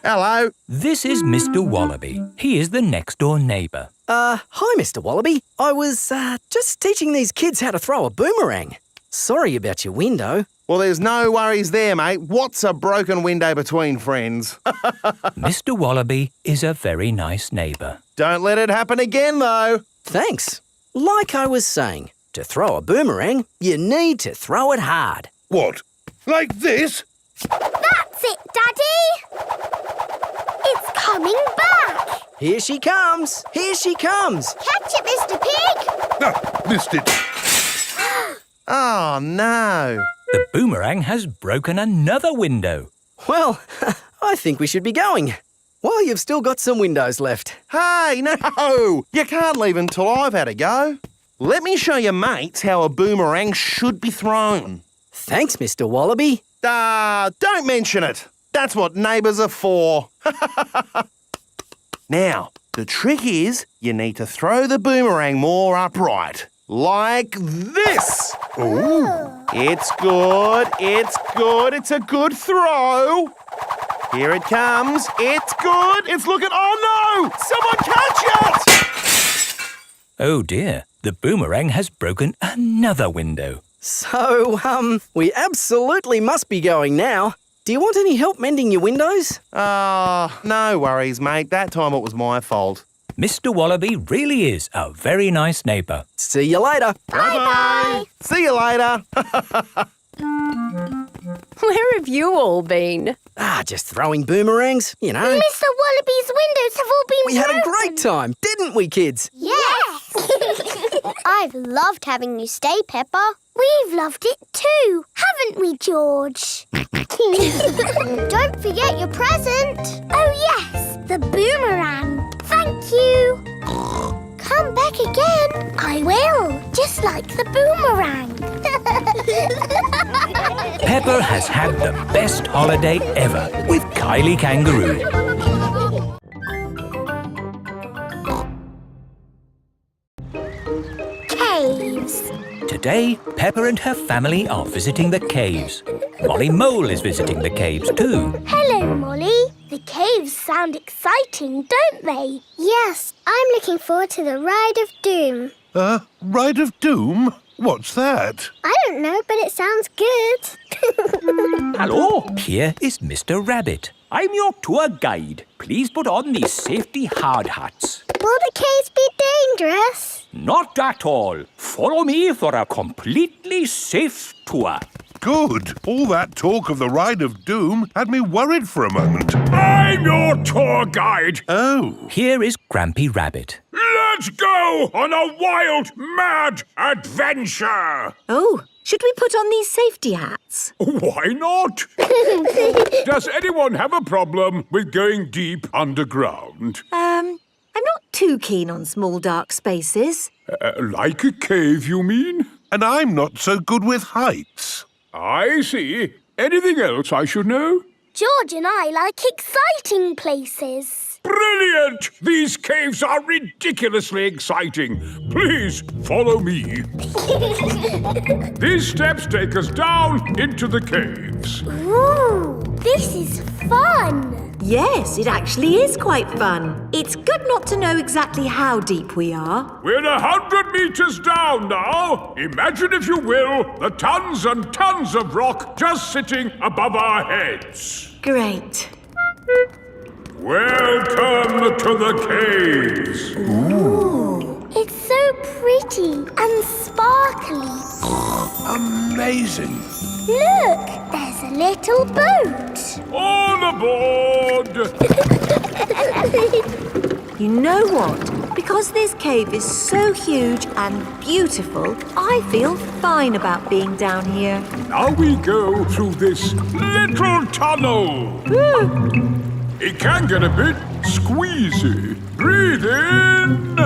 S14: Hello.
S5: This is Mr. Wallaby. He is the next-door neighbour.
S14: Hi, Mr. Wallaby. I was, just teaching these kids how to throw a boomerang. Sorry about your window.
S15: Well, there's no worries there, mate. What's a broken window between friends?
S5: Mr. Wallaby is a very nice neighbour.
S15: Don't let it happen again, though.
S14: Thanks. Like I was saying, to throw a boomerang, you need to throw it hard.
S6: What? Like this?
S3: That's it, Daddy. It's coming back.
S14: Here she comes. Here she comes.
S3: Catch it, Mr. Pig.
S6: Ah, missed it.
S15: Oh, no.
S5: The boomerang has broken another window.
S14: Well, I think we should be going. Well, you've still got some windows left.
S15: Hey, no! You can't leave until I've had a go. Let me show your mates how a boomerang should be thrown.
S14: Thanks, Mr. Wallaby.
S15: Don't mention it. That's what neighbours are for. Now, the trick is you need to throw the boomerang more upright. Like this.
S6: Ooh.
S15: It's good. It's good. It's a good throw. Here it comes. It's good. It's looking... Oh, no! Someone catch it!
S5: Oh, dear. The boomerang has broken another window.
S14: So, we absolutely must be going now. Do you want any help mending your windows?
S15: No worries, mate. That time it was my fault.
S5: Mr. Wallaby really is a very nice neighbour.
S14: See you later.
S15: Bye-bye. See you later.
S16: Where have you all been?
S14: Just throwing boomerangs, you know.
S3: Mr. Wallaby's windows have all been
S14: We had a
S3: broken.
S14: great time, didn't we, kids?
S3: Yes. I've loved having you stay, Peppa. We've loved it too, haven't we, George? Don't forget your present. Oh, yes, the boomerang. Thank you. Come back again. I will, just like the boomerang.
S5: Peppa has had the best holiday ever with Kylie Kangaroo.
S3: Caves.
S5: Today, Peppa and her family are visiting the caves. Molly Mole is visiting the caves too.
S3: Hello, Molly. The caves sound exciting, don't they? Yes, I'm looking forward to the Ride of Doom.
S6: Ride of Doom? What's that?
S3: I don't know, but it sounds good.
S5: Hello, here is Mr. Rabbit. I'm your tour guide. Please put on these safety hard hats.
S3: Will the caves be dangerous?
S5: Not at all. Follow me for a completely safe tour.
S6: good. All that talk of the Ride of Doom had me worried for a moment.
S13: I'm your tour guide.
S6: Oh.
S5: Here is Grampy Rabbit.
S13: Let's go on a wild, mad adventure.
S4: Oh, should we put on these safety hats?
S13: Why not? Does anyone have a problem with going deep underground?
S4: I'm not too keen on small dark spaces.
S13: Like a cave, you mean?
S6: And I'm not so good with heights.
S13: I see. Anything else I should know?
S3: George and I like exciting places.
S13: Brilliant! These caves are ridiculously exciting. Please follow me. These steps take us down into the caves.
S3: Ooh, this is fun.
S4: Yes, it actually is quite fun. It's good not to know exactly how deep we are.
S13: We're 100 meters down now. Imagine, if you will, the tons and tons of rock just sitting above our heads.
S4: Great.
S13: Welcome to the caves.
S3: Ooh. It's so pretty and sparkly.
S6: Amazing.
S3: Look, there's a little boat.
S13: All aboard!
S4: You know what? Because this cave is so huge and beautiful, I feel fine about being down here.
S13: Now we go through this little tunnel. It can get a bit squeezy. Breathe in.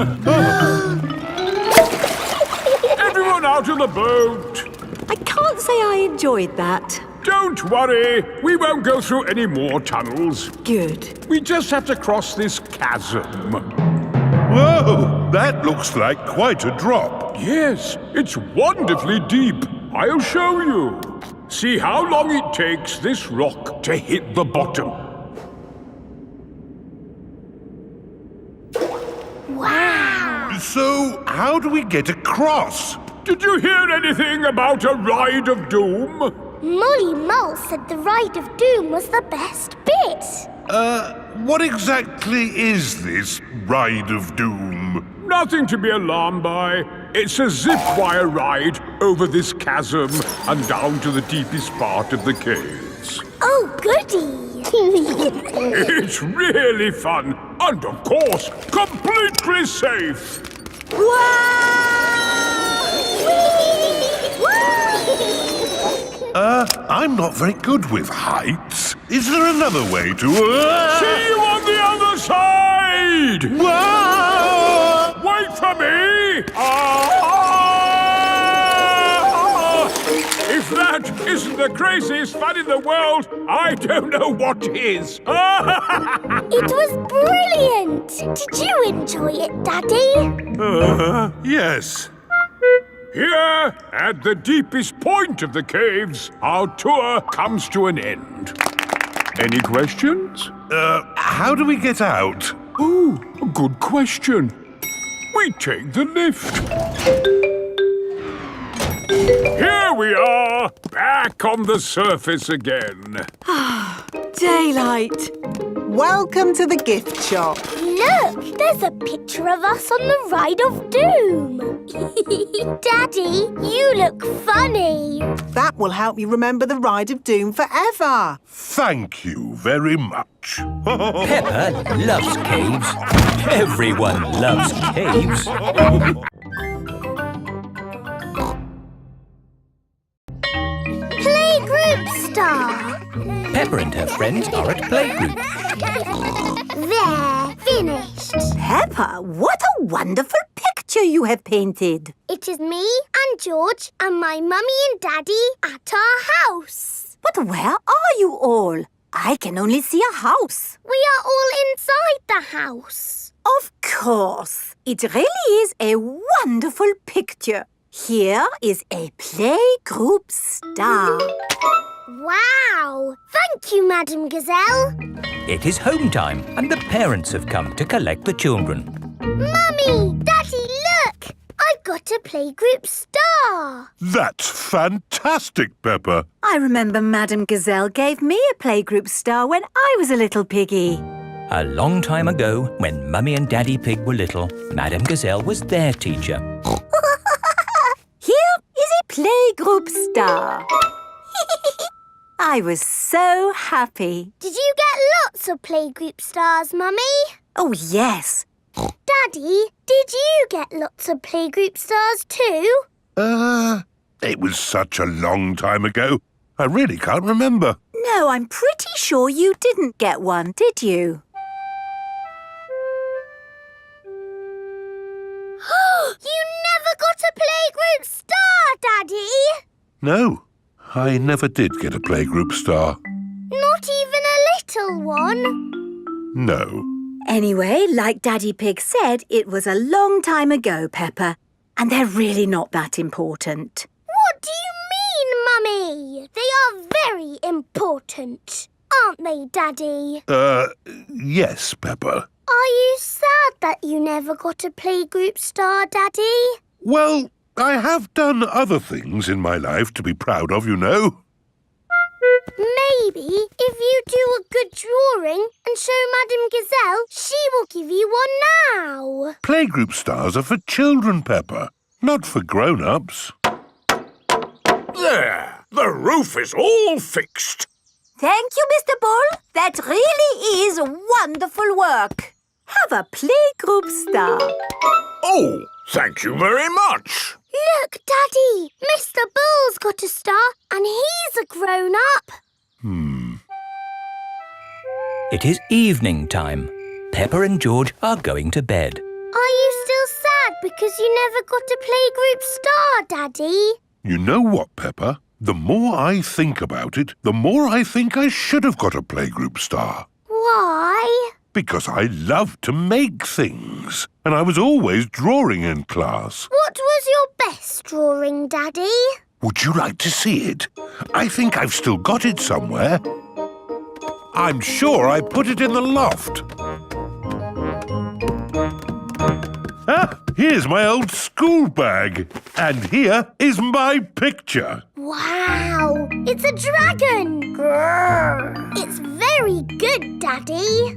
S13: Everyone out of the boat.
S4: I can't say I enjoyed that.
S13: Don't worry. We won't go through any more tunnels.
S4: Good.
S13: We just have to cross this chasm.
S6: Whoa, that looks like quite a drop.
S13: Yes, it's wonderfully deep. I'll show you. See how long it takes this rock to hit the bottom.
S3: Wow.
S6: So, how do we get across?
S13: Did you hear anything about a Ride of Doom?
S3: Molly Mull said the Ride of Doom was the best bit.
S6: What exactly is this Ride of Doom?
S13: Nothing to be alarmed by. It's a zip wire ride over this chasm and down to the deepest part of the caves.
S3: Oh, goody.
S13: It's really fun and, of course, completely safe.
S6: I'm not very good with heights. Is there another way to...
S13: See you on the other side!
S6: Whoa!
S13: Wait for me! If that isn't the craziest fun in the world, I don't know what is.
S3: It was brilliant. Did you enjoy it, Daddy?
S6: Yes.
S13: Here, at the deepest point of the caves, our tour comes to an end. Any questions?
S6: How do we get out?
S13: Oh, a good question. We take the lift. Here we are, back on the surface again.
S4: Daylight.
S11: Welcome to the gift shop.
S3: Look, there's a picture of us on the Ride of Doom. Daddy, you look funny.
S11: That will help you remember the Ride of Doom forever.
S6: Thank you very much.
S5: Peppa loves caves. Everyone loves caves.
S3: Playgroup Star.
S5: Peppa and her friends are at Playgroup.
S3: There, finished.
S8: Peppa, what a wonderful picture you have painted.
S3: It is me and George and my mummy and daddy at our house.
S8: But where are you all? I can only see a house.
S3: We are all inside the house.
S8: Of course. It really is a wonderful picture. Here is a Playgroup Star.
S3: Wow! Thank you, Madam Gazelle.
S5: It is home time and the parents have come to collect the children.
S3: Mummy! Daddy, look! I've got a Playgroup Star.
S6: That's fantastic, Peppa.
S8: I remember Madam Gazelle gave me a Playgroup Star when I was a little piggy.
S5: A long time ago, when Mummy and Daddy Pig were little, Madame Gazelle was their teacher.
S8: Here is a Playgroup Star. I was so happy.
S3: Did you get lots of Playgroup Stars, Mummy?
S8: Oh, yes.
S3: Daddy, did you get lots of Playgroup Stars too?
S6: It was such a long time ago. I really can't remember.
S8: No, I'm pretty sure you didn't get one, did you?
S3: You never got a Playgroup Star, Daddy!
S6: No, I never did get a Playgroup Star.
S3: Not even a little one?
S6: No.
S8: Anyway, like Daddy Pig said, it was a long time ago, Peppa, and they're really not that important.
S3: What do you mean, Mummy? They are very important, aren't they, Daddy?
S6: Yes, Peppa.
S3: Are you sad that you never got a Playgroup Star, Daddy?
S6: Well, I have done other things in my life to be proud of, you know.
S3: Maybe if you do a good drawing and show Madame Gazelle, she will give you one now.
S6: Playgroup Stars are for children, Peppa, not for grown-ups.
S13: There! The roof is all fixed.
S8: Thank you, Mr. Bull. That really is wonderful work. Have a Playgroup Star.
S13: Oh, thank you very much.
S3: Look, Daddy, Mr. Bull's got a star and he's a grown-up.
S5: It is evening time. Peppa and George are going to bed.
S3: Are you still sad because you never got a Playgroup Star, Daddy?
S6: You know what, Peppa? The more I think about it, the more I think I should have got a Playgroup Star.
S3: Why?
S6: Because I love to make things, and I was always drawing in class.
S3: What was your best drawing, Daddy?
S6: Would you like to see it? I think I've still got it somewhere. I'm sure I put it in the loft. Ah, here's my old school bag. And here is my picture.
S3: Wow! It's a dragon! Grrr. It's very good, Daddy.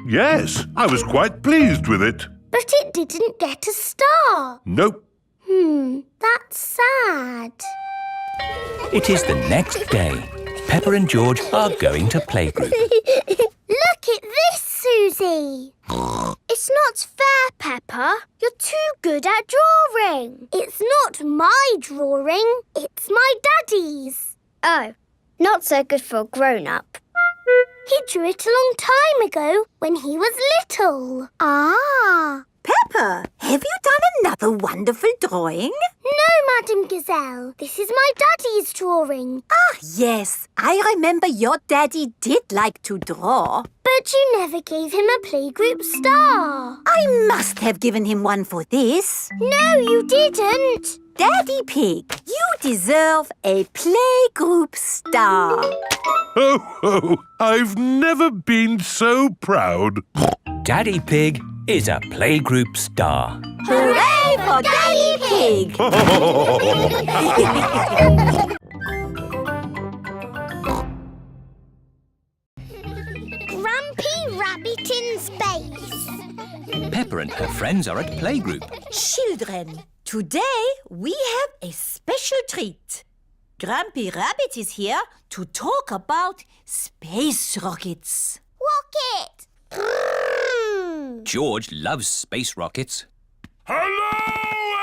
S6: Yes, I was quite pleased with it.
S3: But it didn't get a star.
S6: Nope.
S3: That's sad.
S5: It is the next day. Peppa and George are going to playgroup.
S3: Look at this, Suzy. It's not fair, Peppa. You're too good at drawing. It's not my drawing. It's my Daddy's. Oh, not so good for a grown-up. He drew it a long time ago when he was little. Ah.
S8: Peppa, have you done another wonderful drawing?
S3: No, Madame Gazelle. This is my Daddy's drawing.
S8: Ah, yes. I remember your Daddy did like to draw.
S3: But you never gave him a Playgroup Star.
S8: I must have given him one for this.
S3: No, you didn't.
S8: Daddy Pig, you deserve a Playgroup Star.
S6: Oh, I've never been so proud.
S5: Daddy Pig is a playgroup star.
S8: Hooray for Daddy Pig!
S3: Grumpy Rabbit in Space.
S5: Peppa and her friends are at playgroup.
S8: Children, today we have a special treat. Grumpy Rabbit is here to talk about space rockets.
S3: Rocket!
S5: George loves space rockets.
S13: Hello,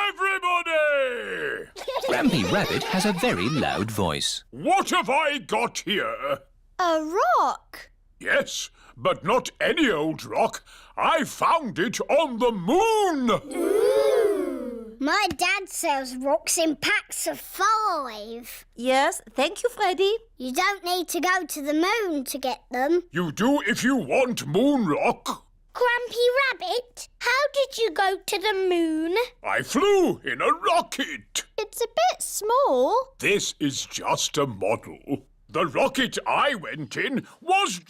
S13: everybody!
S5: Grampy Rabbit has a very loud voice.
S13: What have I got here?
S9: A rock.
S13: Yes, but not any old rock. I found it on the moon.
S3: Ooh. My dad sells rocks in packs of 5.
S8: Yes, thank you, Freddy.
S3: You don't need to go to the moon to get them.
S13: You do if you want moon rock.
S3: Grumpy Rabbit, how did you go to the moon?
S13: I flew in a rocket.
S9: It's a bit small.
S13: This is just a model. The rocket I went in was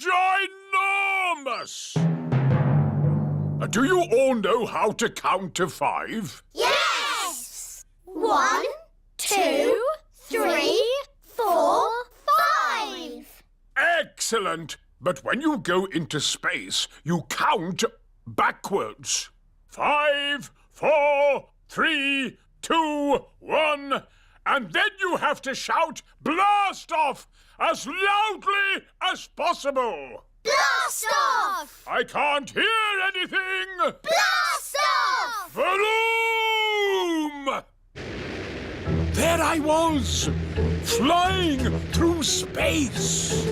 S13: ginormous. Do you all know how to count to 5?
S3: Yes! 1, 2, 3, 4, 5.
S13: Excellent. But when you go into space, you count backwards. 5, 4, 3, 2, 1. And then you have to shout, blast off! as loudly as possible.
S1: Blast off!
S13: I can't hear anything.
S1: Blast off!
S13: Vroom! There I was, flying through space.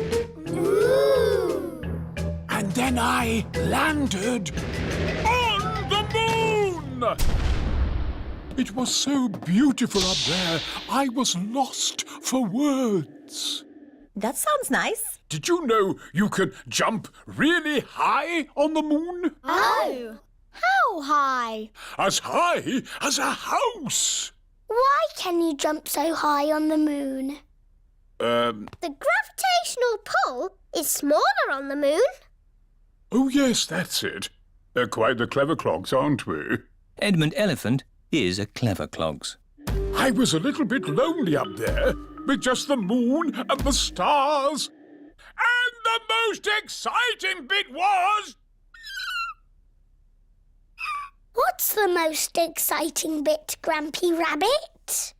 S1: Ooh!
S13: And then I landed on the moon. It was so beautiful up there, I was lost for words.
S8: That sounds nice.
S13: Did you know you can jump really high on the moon?
S1: Oh! How high?
S13: As high as a house.
S3: Why can you jump so high on the moon?
S1: The gravitational pull is smaller on the moon.
S13: Oh, yes, that's it. They're quite the clever clogs, aren't we?
S5: Edmund Elephant is a clever clogs.
S13: I was a little bit lonely up there with just the moon and the stars. And the most exciting bit was...
S3: What's the most exciting bit, Grampy Rabbit?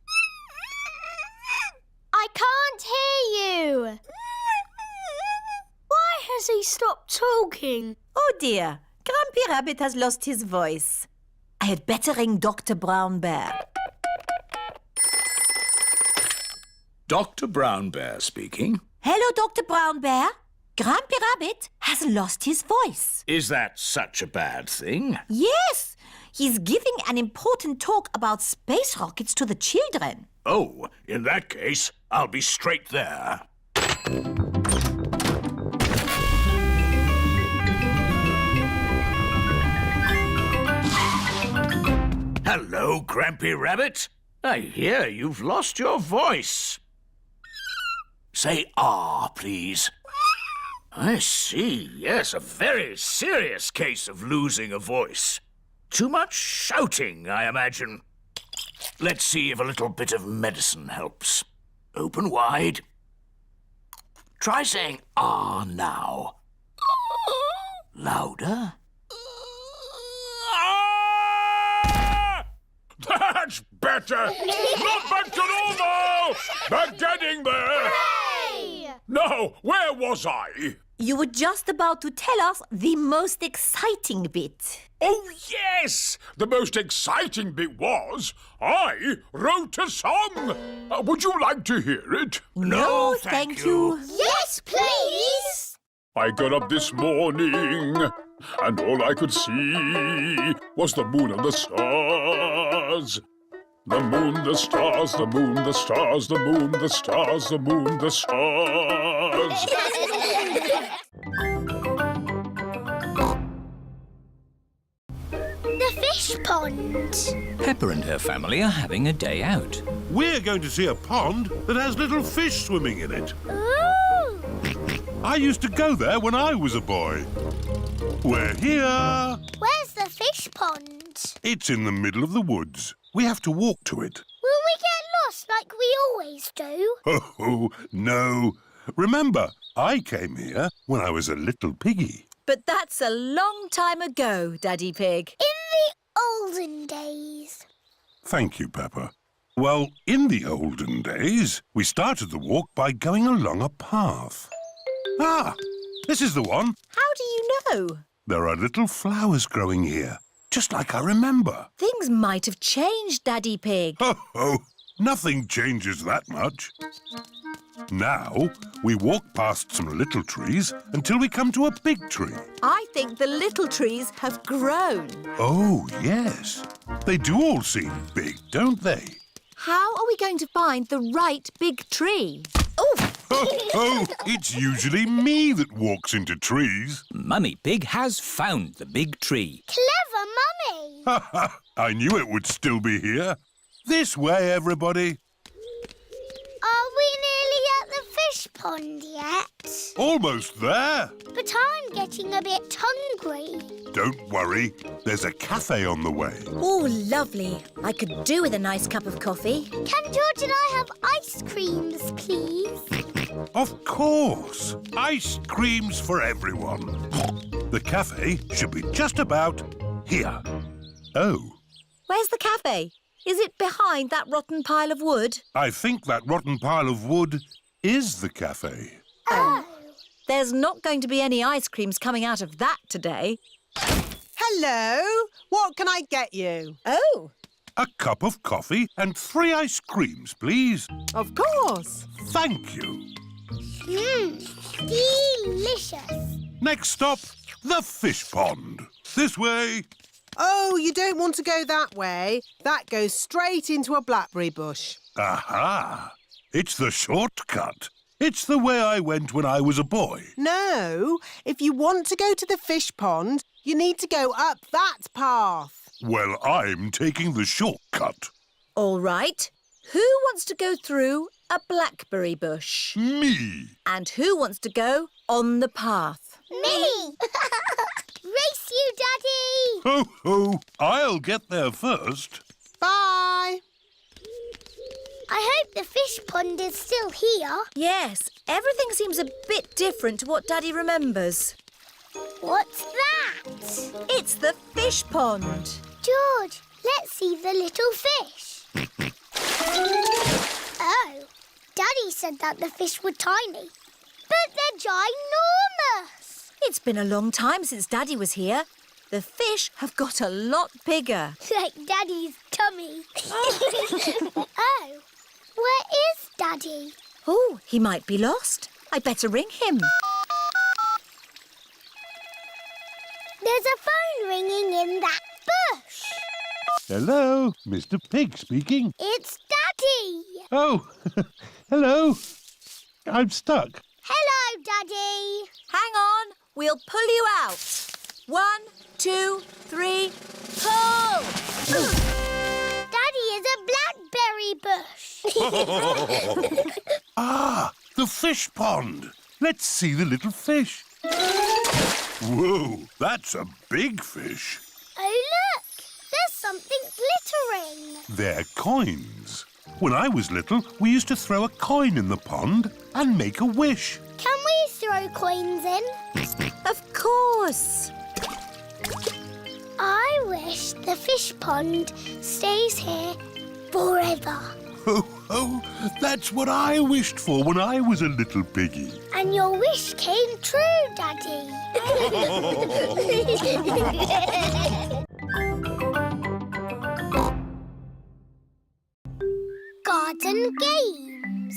S1: I can't hear you.
S9: Why has he stopped talking?
S8: Oh dear, Grampy Rabbit has lost his voice. I had better ring Dr. Brown Bear.
S13: Dr. Brown Bear speaking.
S8: Hello, Dr. Brown Bear. Grampy Rabbit has lost his voice.
S13: Is that such a bad thing?
S8: Yes, he's giving an important talk about space rockets to the children.
S13: Oh, in that case, I'll be straight there. Hello, Grampy Rabbit. I hear you've lost your voice. Say ah, please. I see, yes, a very serious case of losing a voice. Too much shouting, I imagine. Let's see if a little bit of medicine helps. Open wide. Try saying ah now. Louder. Ah! That's better! Not back to normal! But getting there!
S1: Hooray!
S13: Now, where was I?
S8: You were just about to tell us the most exciting bit.
S13: Oh, yes! The most exciting bit was I wrote a song. Would you like to hear it?
S8: No, thank you.
S1: Yes, please!
S13: I got up this morning and all I could see was the moon and the stars. The moon, the stars, the moon, the stars, the moon, the stars, the moon, the stars.
S3: The fish pond.
S5: Peppa and her family are having a day out.
S6: We're going to see a pond that has little fish swimming in it.
S3: Ooh!
S6: I used to go there when I was a boy. We're here.
S3: Where's the fish pond?
S6: It's in the middle of the woods. We have to walk to it.
S3: Will we get lost like we always do?
S6: Oh, no. Remember, I came here when I was a little piggy.
S8: But that's a long time ago, Daddy Pig.
S3: In the olden days.
S6: Thank you, Peppa. Well, in the olden days, we started the walk by going along a path. Ah, this is the one.
S8: How do you know?
S6: There are little flowers growing here, just like I remember.
S8: Things might have changed, Daddy Pig.
S6: Oh, nothing changes that much. Now, we walk past some little trees until we come to a big tree.
S8: I think the little trees have grown.
S6: Oh, yes. They do all seem big, don't they?
S8: How are we going to find the right big tree?
S6: Oh, it's usually me that walks into trees.
S5: Mummy Pig has found the big tree.
S3: Clever Mummy.
S6: I knew it would still be here. This way, everybody.
S3: Are we nearly at the fish pond yet?
S6: Almost there.
S3: But I'm getting a bit hungry.
S6: Don't worry. There's a cafe on the way.
S8: Oh, lovely. I could do with a nice cup of coffee.
S3: Can George and I have ice creams, please?
S6: Of course. Ice creams for everyone. The cafe should be just about here. Oh.
S8: Where's the cafe? Is it behind that rotten pile of wood?
S6: I think that rotten pile of wood is the cafe?
S3: Oh.
S4: There's not going to be any ice creams coming out of that today.
S17: Hello, what can I get you?
S4: Oh.
S6: A cup of coffee and 3 ice creams, please.
S17: Of course.
S6: Thank you.
S3: Delicious.
S6: Next stop, the fish pond. This way.
S17: Oh, you don't want to go that way. That goes straight into a blackberry bush.
S6: Aha! It's the shortcut. It's the way I went when I was a boy.
S17: No, if you want to go to the fish pond, you need to go up that path.
S6: Well, I'm taking the shortcut.
S4: All right. Who wants to go through a blackberry bush?
S6: Me.
S4: And who wants to go on the path?
S3: Me! Race you, Daddy!
S6: Ho, ho! I'll get there first.
S17: Bye!
S3: I hope the fish pond is still here.
S4: Yes, everything seems a bit different to what Daddy remembers.
S3: What's that?
S4: It's the fish pond.
S3: George, let's see the little fish. Oh, Daddy said that the fish were tiny, but they're ginormous.
S4: It's been a long time since Daddy was here. The fish have got a lot bigger.
S3: Like Daddy's tummy. Oh, where is Daddy?
S4: Oh, he might be lost. I'd better ring him.
S3: There's a phone ringing in that bush.
S6: Hello, Mr. Pig speaking.
S3: It's Daddy.
S6: Oh, hello. I'm stuck.
S3: Hello, Daddy.
S4: Hang on, we'll pull you out. 1, 2, 3, pull!
S3: Daddy is a blackberry bush.
S6: Ah, the fish pond. Let's see the little fish. Whoa, that's a big fish.
S3: Oh, look! There's something glittering.
S6: They're coins. When I was little, we used to throw a coin in the pond and make a wish.
S3: Can we throw coins in?
S4: Of course.
S3: I wish the fish pond stays here forever.
S6: Ho, ho, that's what I wished for when I was a little piggy.
S3: And your wish came true, Daddy. Garden games.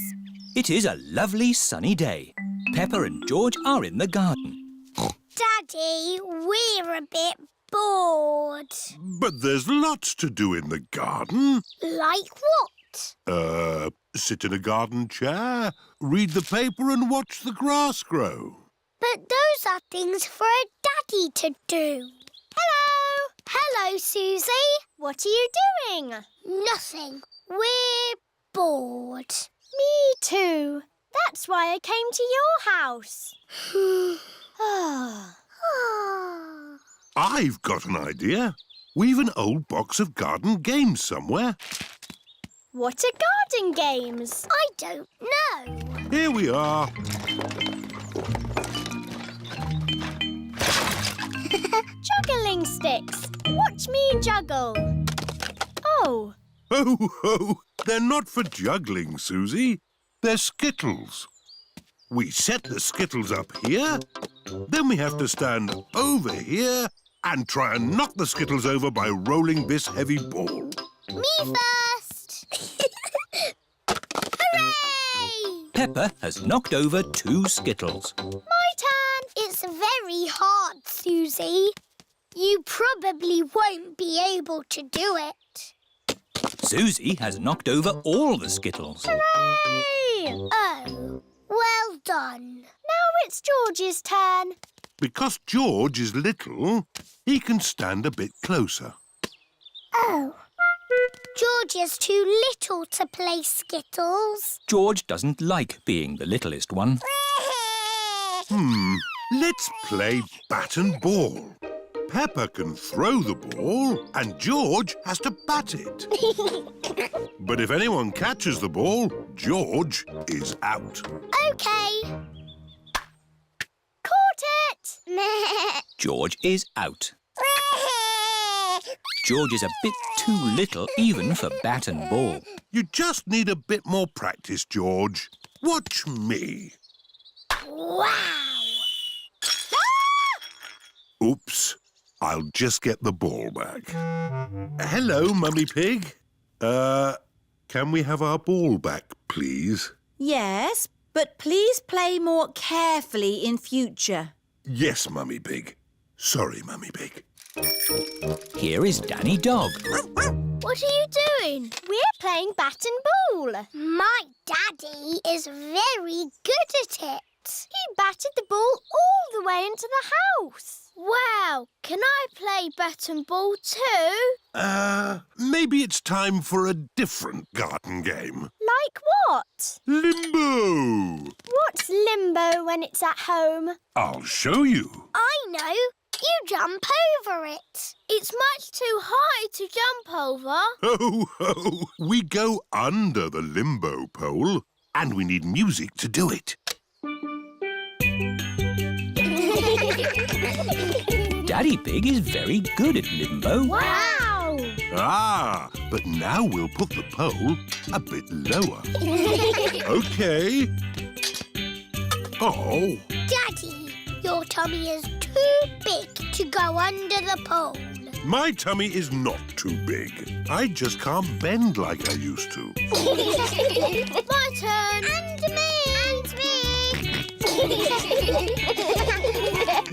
S5: It is a lovely sunny day. Peppa and George are in the garden.
S3: Daddy, we're a bit bored.
S6: But there's lots to do in the garden.
S3: Like what?
S6: Sit in a garden chair, read the paper and watch the grass grow.
S3: But those are things for a daddy to do. Hello! Hello, Suzy.
S1: What are you doing?
S3: Nothing. We're bored.
S1: Me too. That's why I came to your house.
S6: I've got an idea. We've an old box of garden games somewhere.
S1: What are garden games?
S3: I don't know.
S6: Here we are.
S1: Juggling sticks. Watch me juggle. Oh.
S6: Ho, ho! They're not for juggling, Suzy. They're skittles. We set the skittles up here, then we have to stand over here and try and knock the skittles over by rolling this heavy ball.
S3: Me first! Hooray!
S5: Peppa has knocked over 2 skittles.
S3: My turn. It's very hard, Suzy. You probably won't be able to do it.
S5: Suzy has knocked over all the skittles.
S1: Hooray!
S3: Oh, well done.
S1: Now it's George's turn.
S6: Because George is little, he can stand a bit closer.
S3: Oh. George is too little to play skittles.
S5: George doesn't like being the littlest one.
S6: Let's play bat and ball. Peppa can throw the ball and George has to bat it. But if anyone catches the ball, George is out.
S3: OK.
S1: Caught it!
S5: George is out. George is a bit too little even for bat and ball.
S6: You just need a bit more practice, George. Watch me.
S3: Wow!
S6: Oops. I'll just get the ball back. Hello, Mummy Pig. Can we have our ball back, please?
S8: Yes, but please play more carefully in future.
S6: Yes, Mummy Pig. Sorry, Mummy Pig.
S5: Here is Danny Dog.
S1: What are you doing? We're playing bat and ball.
S3: My daddy is very good at it.
S1: He batted the ball all the way into the house. Wow, can I play bat and ball too?
S6: Maybe it's time for a different garden game.
S1: Like what?
S6: Limbo!
S1: What's limbo when it's at home?
S6: I'll show you.
S3: I know. You jump over it.
S1: It's much too high to jump over.
S6: Ho, ho! We go under the limbo pole, and we need music to do it.
S5: Daddy Pig is very good at limbo.
S1: Wow!
S6: Ah, but now we'll put the pole a bit lower. OK. Oh.
S3: Daddy, your tummy is too big to go under the pole.
S6: My tummy is not too big. I just can't bend like I used to.
S1: My turn.
S3: And me.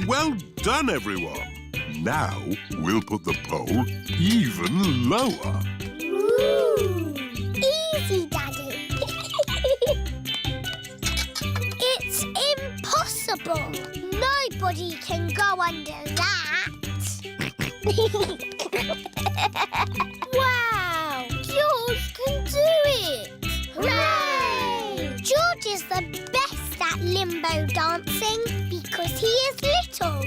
S6: Well done, everyone. Now we'll put the pole even lower.
S3: Ooh. Easy, Daddy. It's impossible. Nobody can go under that.
S1: Wow! George can do it!
S3: Hooray! George is the best at limbo dancing because he is little.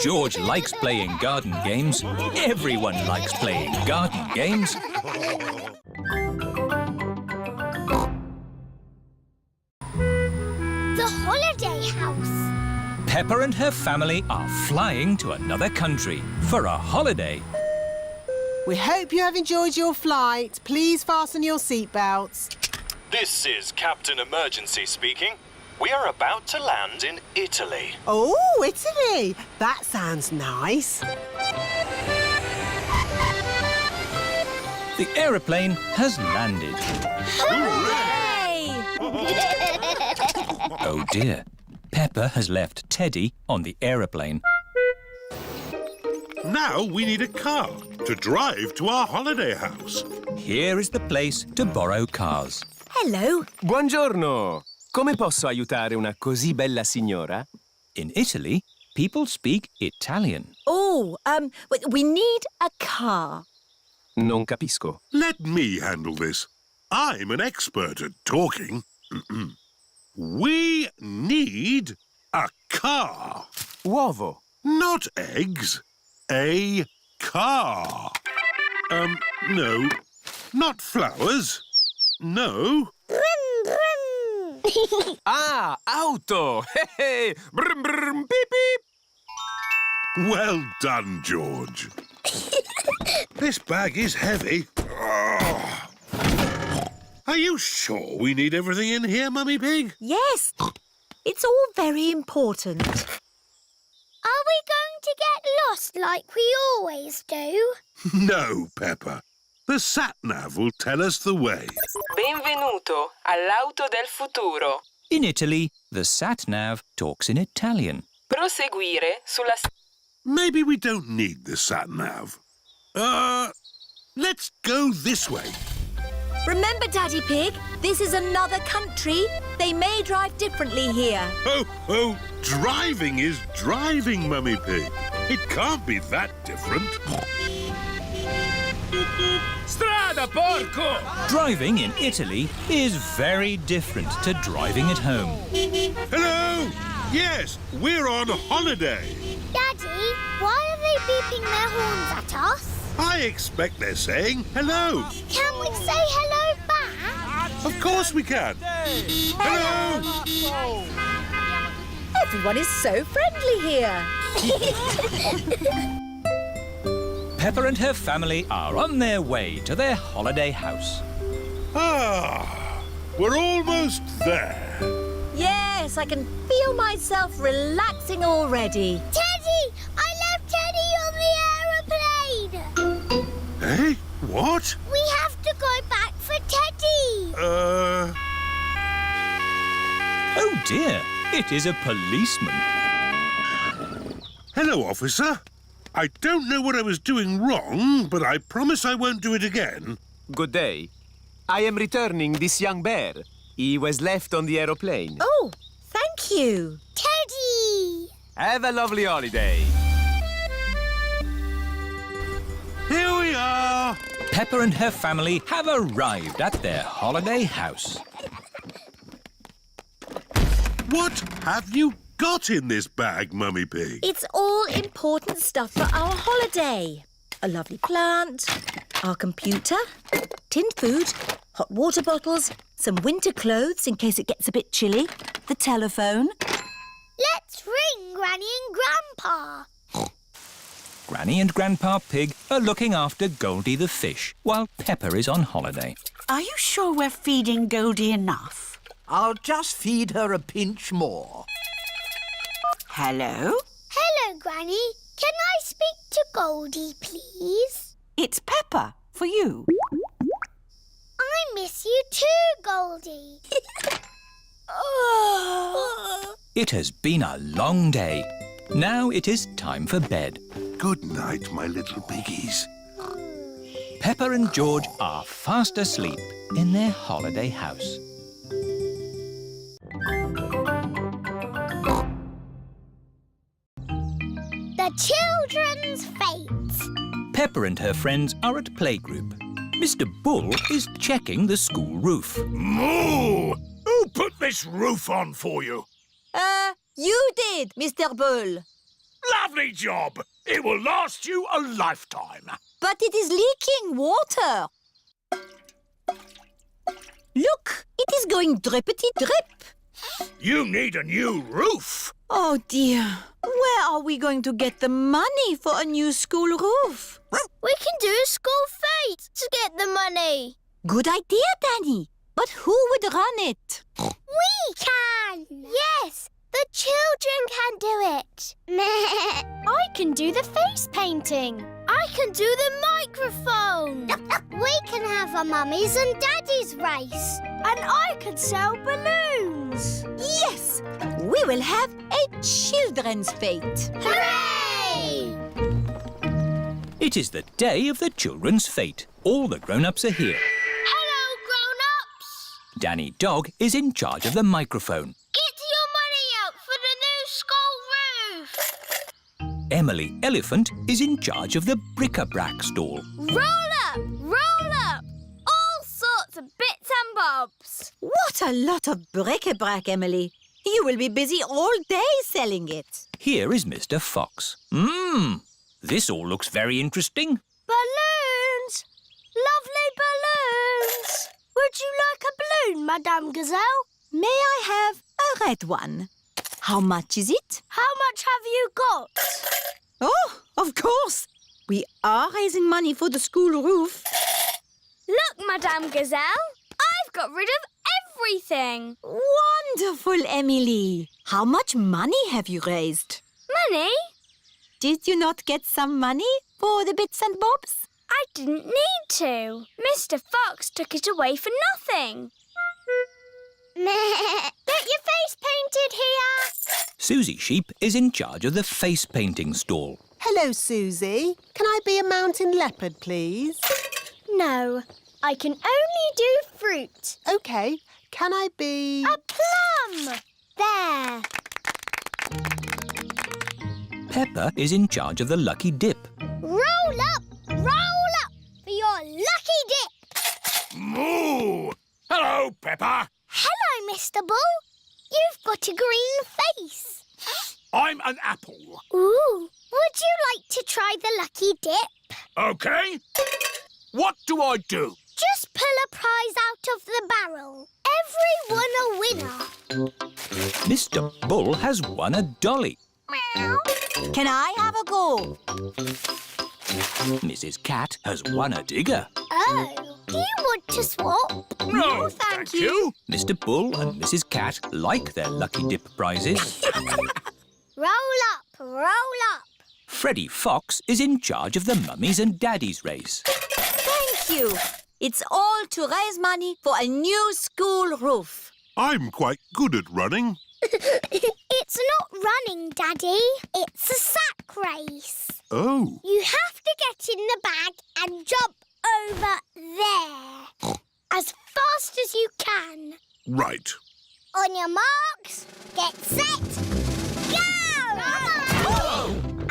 S5: George likes playing garden games. Everyone likes playing garden games.
S3: The holiday house.
S5: Peppa and her family are flying to another country for a holiday.
S17: We hope you have enjoyed your flight. Please fasten your seatbelts.
S18: This is Captain Emergency speaking. We are about to land in Italy.
S17: Oh, Italy! That sounds nice.
S5: The aeroplane has landed.
S8: Hooray!
S5: Oh dear. Peppa has left Teddy on the aeroplane.
S6: Now we need a car to drive to our holiday house.
S5: Here is the place to borrow cars.
S8: Hello.
S19: Buongiorno. Come posso aiutare una così bella signora?
S5: In Italy, people speak Italian.
S8: Oh, we need a car.
S19: Non capisco.
S6: Let me handle this. I'm an expert at talking. We need a car.
S19: Uovo.
S6: Not eggs. A car. No. Not flowers. No.
S3: Brum, brum.
S19: Ah, auto. Brum, brum, beep, beep.
S6: Well done, George. This bag is heavy. Oh. Are you sure we need everything in here, Mummy Pig?
S8: Yes. It's all very important.
S3: Are we going to get lost like we always do?
S6: No, Peppa. The sat-nav will tell us the way.
S20: Benvenuto all'auto del futuro.
S5: In Italy, the sat-nav talks in Italian.
S20: Proseguire sulla...
S6: Maybe we don't need the sat-nav. Let's go this way.
S8: Remember, Daddy Pig, this is another country. They may drive differently here.
S6: Oh, driving is driving, Mummy Pig. It can't be that different.
S13: Strada, porco!
S5: Driving in Italy is very different to driving at home.
S6: Hello! Yes, we're on holiday.
S3: Daddy, why are they beeping their horns at us?
S6: I expect they're saying hello.
S3: Can we say hello back?
S6: Of course we can. Hello!
S8: Everyone is so friendly here.
S5: Peppa and her family are on their way to their holiday house.
S6: Ah, we're almost there.
S4: Yes, I can feel myself relaxing already.
S3: Teddy! I left Teddy on the aeroplane!
S6: Eh? What?
S3: We have to go back for Teddy!
S5: Oh dear, it is a policeman.
S6: Hello, officer. I don't know what I was doing wrong, but I promise I won't do it again.
S19: Good day. I am returning this young bear. He was left on the aeroplane.
S4: Oh, thank you.
S3: Teddy!
S19: Have a lovely holiday.
S6: Here we are.
S5: Peppa and her family have arrived at their holiday house.
S6: What have you got in this bag, Mummy Pig?
S4: It's all important stuff for our holiday. A lovely plant, our computer, tinned food, hot water bottles, some winter clothes in case it gets a bit chilly, the telephone.
S3: Let's ring Granny and Grandpa.
S5: Granny and Grandpa Pig are looking after Goldie the fish while Peppa is on holiday.
S7: Are you sure we're feeding Goldie enough? I'll just feed her a pinch more. Hello?
S3: Hello, Granny. Can I speak to Goldie, please?
S7: It's Peppa, for you.
S3: I miss you too, Goldie.
S5: It has been a long day. Now it is time for bed.
S6: Good night, my little piggies.
S5: Peppa and George are fast asleep in their holiday house.
S3: The Children's Fates.
S5: Peppa and her friends are at Playgroup. Mr. Bull is checking the school roof.
S13: Moo! Who put this roof on for you?
S4: You did, Mr. Bull.
S13: Lovely job. It will last you a lifetime.
S4: But it is leaking water. Look, it is going drippity-drip.
S13: You need a new roof.
S4: Oh, dear. Where are we going to get the money for a new school roof?
S1: We can do a school fete to get the money.
S4: Good idea, Danny. But who would run it?
S3: We can.
S1: Yes, the children can do it. I can do the face painting. I can do the microphone.
S3: We can have a mummies and daddies race.
S1: And I can sell balloons.
S4: Yes, we will have a children's fete.
S1: Hooray!
S5: It is the day of the children's fete. All the grown-ups are here.
S1: Hello, grown-ups.
S5: Danny Dog is in charge of the microphone.
S1: Get your money out for the new school roof.
S5: Emily Elephant is in charge of the bric-a-brac stall.
S1: Roll up, roll up. All sorts of bits and bobs.
S4: What a lot of bric-a-brac, Emily. You will be busy all day selling it.
S5: Here is Mr. Fox. This all looks very interesting.
S1: Balloons! Lovely balloons! Would you like a balloon, Madame Gazelle?
S4: May I have a red one? How much is it?
S1: How much have you got?
S4: Oh, of course. We are raising money for the school roof.
S1: Look, Madame Gazelle, I've got rid of everything.
S4: Wonderful, Emily. How much money have you raised?
S1: Money?
S4: Did you not get some money for the bits and bobs?
S1: I didn't need to. Mr. Fox took it away for nothing. Get your face painted here.
S5: Suzy Sheep is in charge of the face painting stall.
S17: Hello, Suzy. Can I be a mountain leopard, please?
S1: No, I can only do fruit.
S17: OK. Can I be...
S1: A plum! There.
S5: Peppa is in charge of the lucky dip.
S3: Roll up for your lucky dip.
S13: Moo! Hello, Peppa.
S3: Hello, Mr. Bull. You've got a green face.
S13: I'm an apple.
S3: Ooh, would you like to try the lucky dip?
S13: OK. What do I do?
S3: Just pull a prize out of the barrel. Everyone a winner.
S5: Mr. Bull has won a dolly.
S4: Can I have a go?
S5: Mrs. Cat has won a digger.
S3: Oh, do you want to swap?
S13: No, thank you.
S5: Mr. Bull and Mrs. Cat like their lucky dip prizes.
S3: Roll up, roll up.
S5: Freddie Fox is in charge of the mummies and daddies race.
S8: Thank you. It's all to raise money for a new school roof.
S6: I'm quite good at running.
S3: It's not running, Daddy. It's a sack race.
S6: Oh.
S3: You have to get in the bag and jump over there. As fast as you can.
S6: Right.
S3: On your marks, get set, go!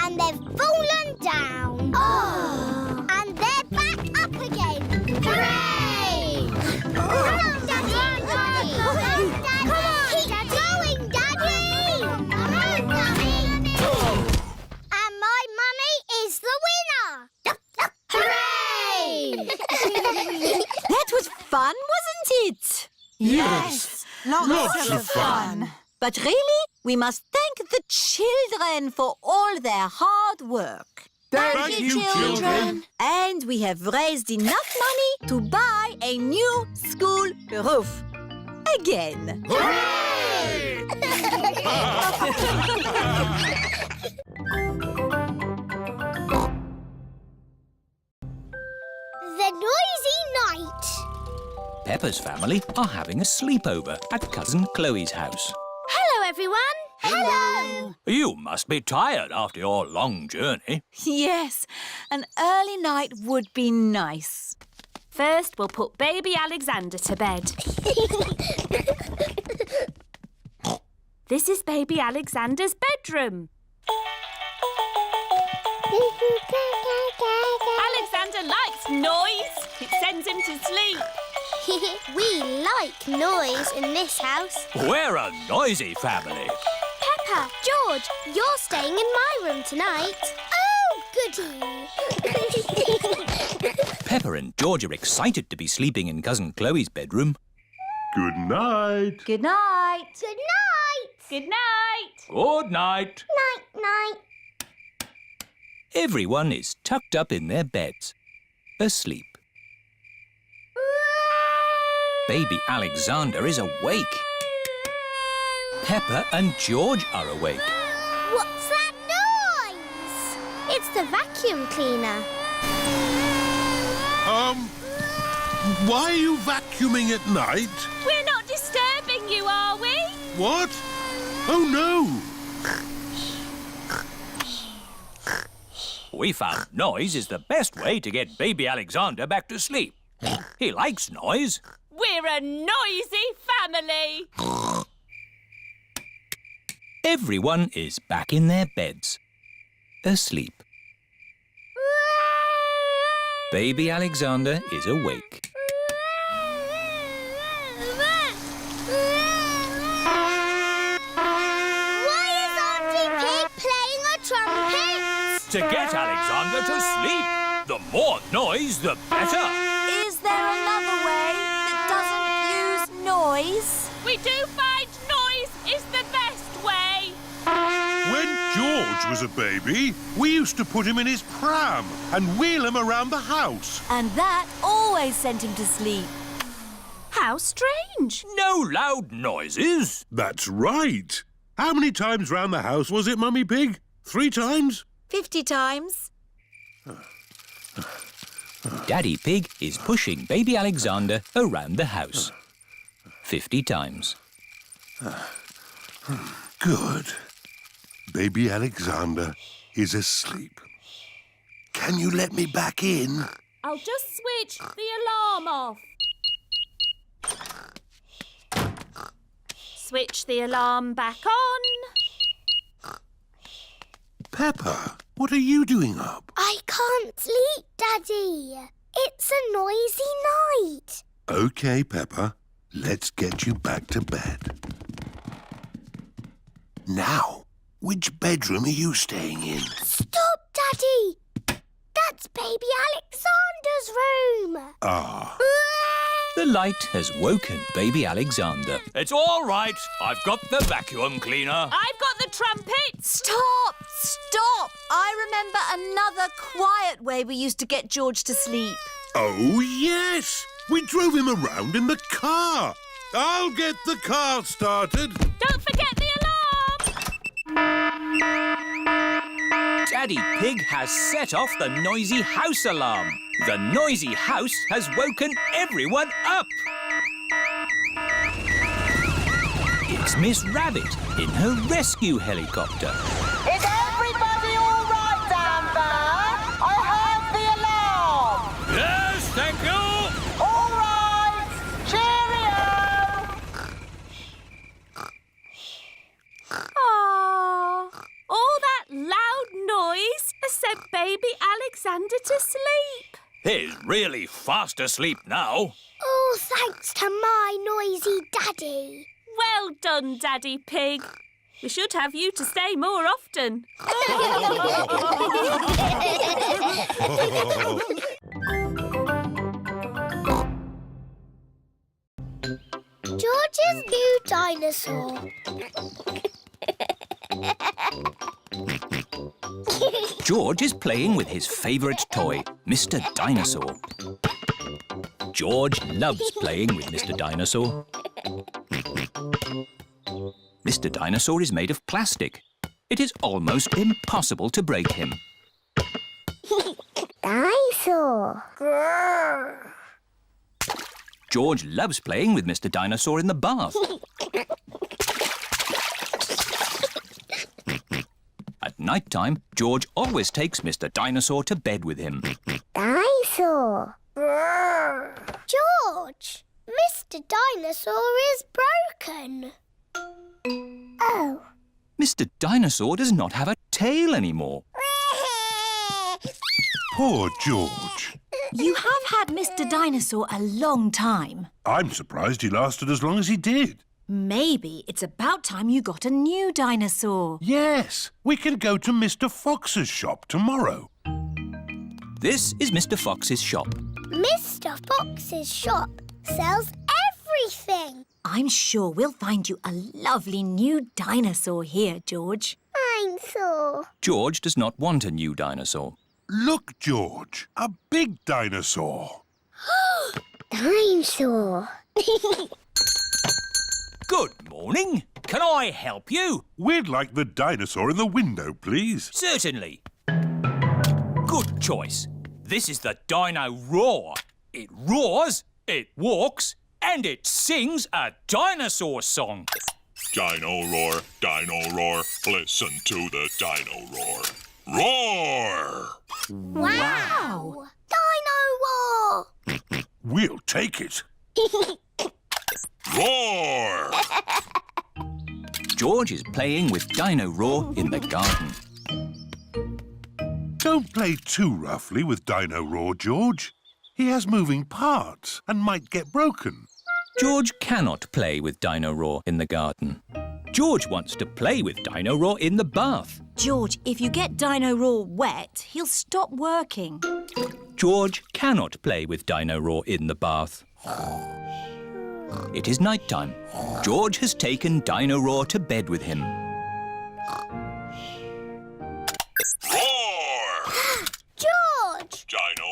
S3: And they've fallen down. Oh! And they're back up again. Hooray! Come on, Daddy! Come on, Daddy! Keep going, Daddy! Come on, Daddy! And my mummy is the winner! Hooray!
S8: That was fun, wasn't it?
S6: Yes. Lots of fun.
S8: But really, we must thank the children for all their hard work.
S6: Thank you, children.
S8: And we have raised enough money to buy a new school roof. Again.
S6: Hooray!
S3: The noisy night.
S5: Peppa's family are having a sleepover at Cousin Chloe's house.
S1: Hello, everyone.
S3: Hello.
S5: You must be tired after your long journey.
S8: Yes, an early night would be nice.
S1: First, we'll put baby Alexander to bed. This is baby Alexander's bedroom. Alexander likes noise. It sends him to sleep.
S3: We like noise in this house.
S5: We're a noisy family.
S3: Peppa, George, you're staying in my room tonight. Oh, goody.
S5: Peppa and George are excited to be sleeping in Cousin Chloe's bedroom.
S6: Good night.
S8: Good night.
S3: Good night.
S1: Good night.
S5: Good night.
S3: Night, night.
S5: Everyone is tucked up in their beds, asleep. Baby Alexander is awake. Peppa and George are awake.
S3: What's that noise? It's the vacuum cleaner.
S6: Why are you vacuuming at night?
S1: We're not disturbing you, are we?
S6: What? Oh, no.
S5: We found noise is the best way to get baby Alexander back to sleep. He likes noise.
S1: We're a noisy family.
S5: Everyone is back in their beds, asleep. Baby Alexander is awake.
S3: Why is Auntie Pig playing a trumpet?
S5: To get Alexander to sleep. The more noise, the better.
S8: Is there another way that doesn't use noise?
S1: We do find noise is the best way.
S6: When George was a baby, we used to put him in his pram and wheel him around the house.
S8: And that always sent him to sleep.
S1: How strange.
S5: No loud noises.
S6: That's right. How many times round the house was it, Mummy Pig? 3 times?
S8: 50 times.
S5: Daddy Pig is pushing baby Alexander around the house. 50 times.
S6: Good. Baby Alexander is asleep. Can you let me back in?
S1: I'll just switch the alarm off. Switch the alarm back on.
S6: Peppa, what are you doing up?
S3: I can't sleep, Daddy. It's a noisy night.
S6: OK, Peppa. Let's get you back to bed. Now, which bedroom are you staying in?
S3: Stop, Daddy. That's baby Alexander's room.
S6: Ah.
S5: The light has woken baby Alexander. It's all right. I've got the vacuum cleaner.
S4: I've got the trumpet. Stop! Stop! I remember another quiet way we used to get George to sleep.
S6: Oh, yes! We drove him around in the car. I'll get the car started.
S4: Don't forget the alarm!
S5: Daddy Pig has set off the noisy house alarm. The noisy house has woken everyone up. It's Miss Rabbit in her rescue helicopter.
S21: Is everybody all right down there? I heard the alarm.
S5: Yes, thank you.
S21: All right. Cheerio.
S4: Aww. All that loud noise has sent baby Alexander to sleep.
S5: He's really fast asleep now.
S3: Oh, thanks to my noisy daddy.
S4: Well done, Daddy Pig. We should have you to stay more often.
S3: George's new dinosaur.
S5: George is playing with his favourite toy, Mr. Dinosaur. George loves playing with Mr. Dinosaur. Mr. Dinosaur is made of plastic. It is almost impossible to break him.
S3: Dinosaur. Grrr.
S5: George loves playing with Mr. Dinosaur in the bath. At night time, George always takes Mr. Dinosaur to bed with him.
S3: Dinosaur. Grrr. George, Mr. Dinosaur is broken. Oh.
S5: Mr. Dinosaur does not have a tail anymore.
S6: Poor George.
S4: You have had Mr. Dinosaur a long time.
S6: I'm surprised he lasted as long as he did.
S4: Maybe it's about time you got a new dinosaur.
S6: Yes, we can go to Mr. Fox's shop tomorrow.
S5: This is Mr. Fox's shop.
S3: Mr. Fox's shop sells everything.
S4: I'm sure we'll find you a lovely new dinosaur here, George.
S3: Dinosaur.
S5: George does not want a new dinosaur.
S6: Look, George, a big dinosaur.
S3: Dinosaur.
S5: Good morning. Can I help you?
S6: We'd like the dinosaur in the window, please.
S5: Certainly. Good choice. This is the Dino Roar. It roars, it walks, and it sings a dinosaur song.
S22: Dino roar, listen to the dino roar. Roar!
S3: Wow! Dino Roar!
S6: We'll take it.
S22: Roar!
S5: George is playing with Dino Roar in the garden.
S6: Don't play too roughly with Dino Roar, George. He has moving parts and might get broken.
S5: George cannot play with Dino Roar in the garden. George wants to play with Dino Roar in the bath.
S4: George, if you get Dino Roar wet, he'll stop working.
S5: George cannot play with Dino Roar in the bath. It is night time. George has taken Dino Roar to bed with him.
S3: George!
S22: Dino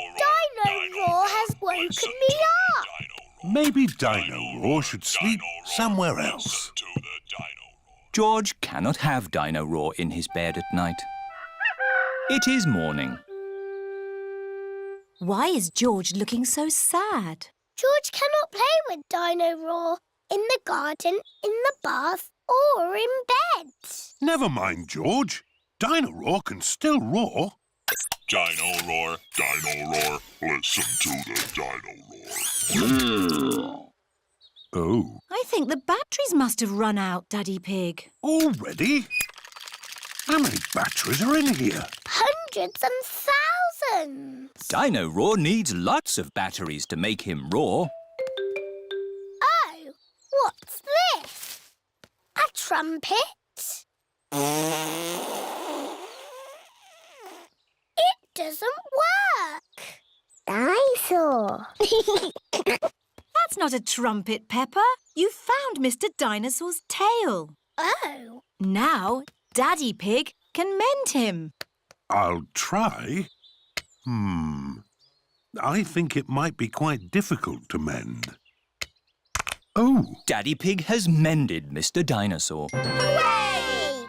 S3: Roar has woken me up.
S6: Maybe Dino Roar should sleep somewhere else.
S5: George cannot have Dino Roar in his bed at night. It is morning.
S4: Why is George looking so sad?
S3: George cannot play with Dino Roar in the garden, in the bath, or in bed.
S6: Never mind, George. Dino Roar can still roar.
S22: Dino roar, listen to the dino roar.
S6: Oh.
S4: I think the batteries must have run out, Daddy Pig.
S6: Already? How many batteries are in here?
S3: Hundreds and thousands.
S5: Dino Roar needs lots of batteries to make him roar.
S3: Oh, what's this? A trumpet? It doesn't work. Dinosaur.
S4: That's not a trumpet, Peppa. You found Mr. Dinosaur's tail.
S3: Oh.
S4: Now, Daddy Pig can mend him.
S6: I'll try. I think it might be quite difficult to mend. Oh!
S5: Daddy Pig has mended Mr. Dinosaur.
S3: Hooray!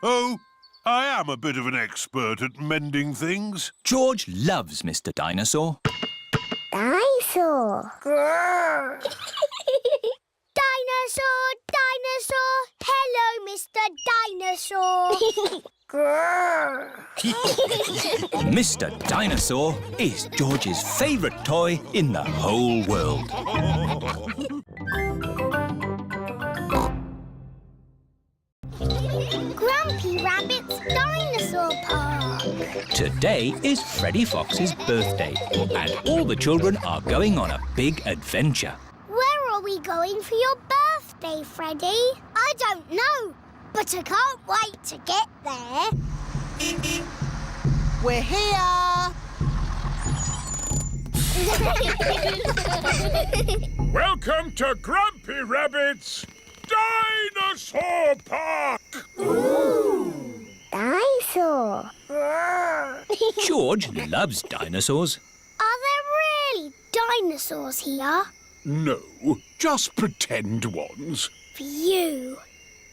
S6: Oh! I am a bit of an expert at mending things.
S5: George loves Mr. Dinosaur.
S3: Dinosaur. Dinosaur, dinosaur. Hello, Mr. Dinosaur.
S5: Mr. Dinosaur is George's favourite toy in the whole world.
S3: Grumpy Rabbit's Dinosaur Park.
S5: Today is Freddy Fox's birthday, and all the children are going on a big adventure.
S3: Where are we going for your birthday, Freddy? I don't know, but I can't wait to get there.
S17: We're here!
S13: Welcome to Grumpy Rabbit's Dinosaur Park!
S3: Ooh! Dinosaur!
S5: George loves dinosaurs.
S3: Are there really dinosaurs here?
S13: No, just pretend ones.
S3: Phew!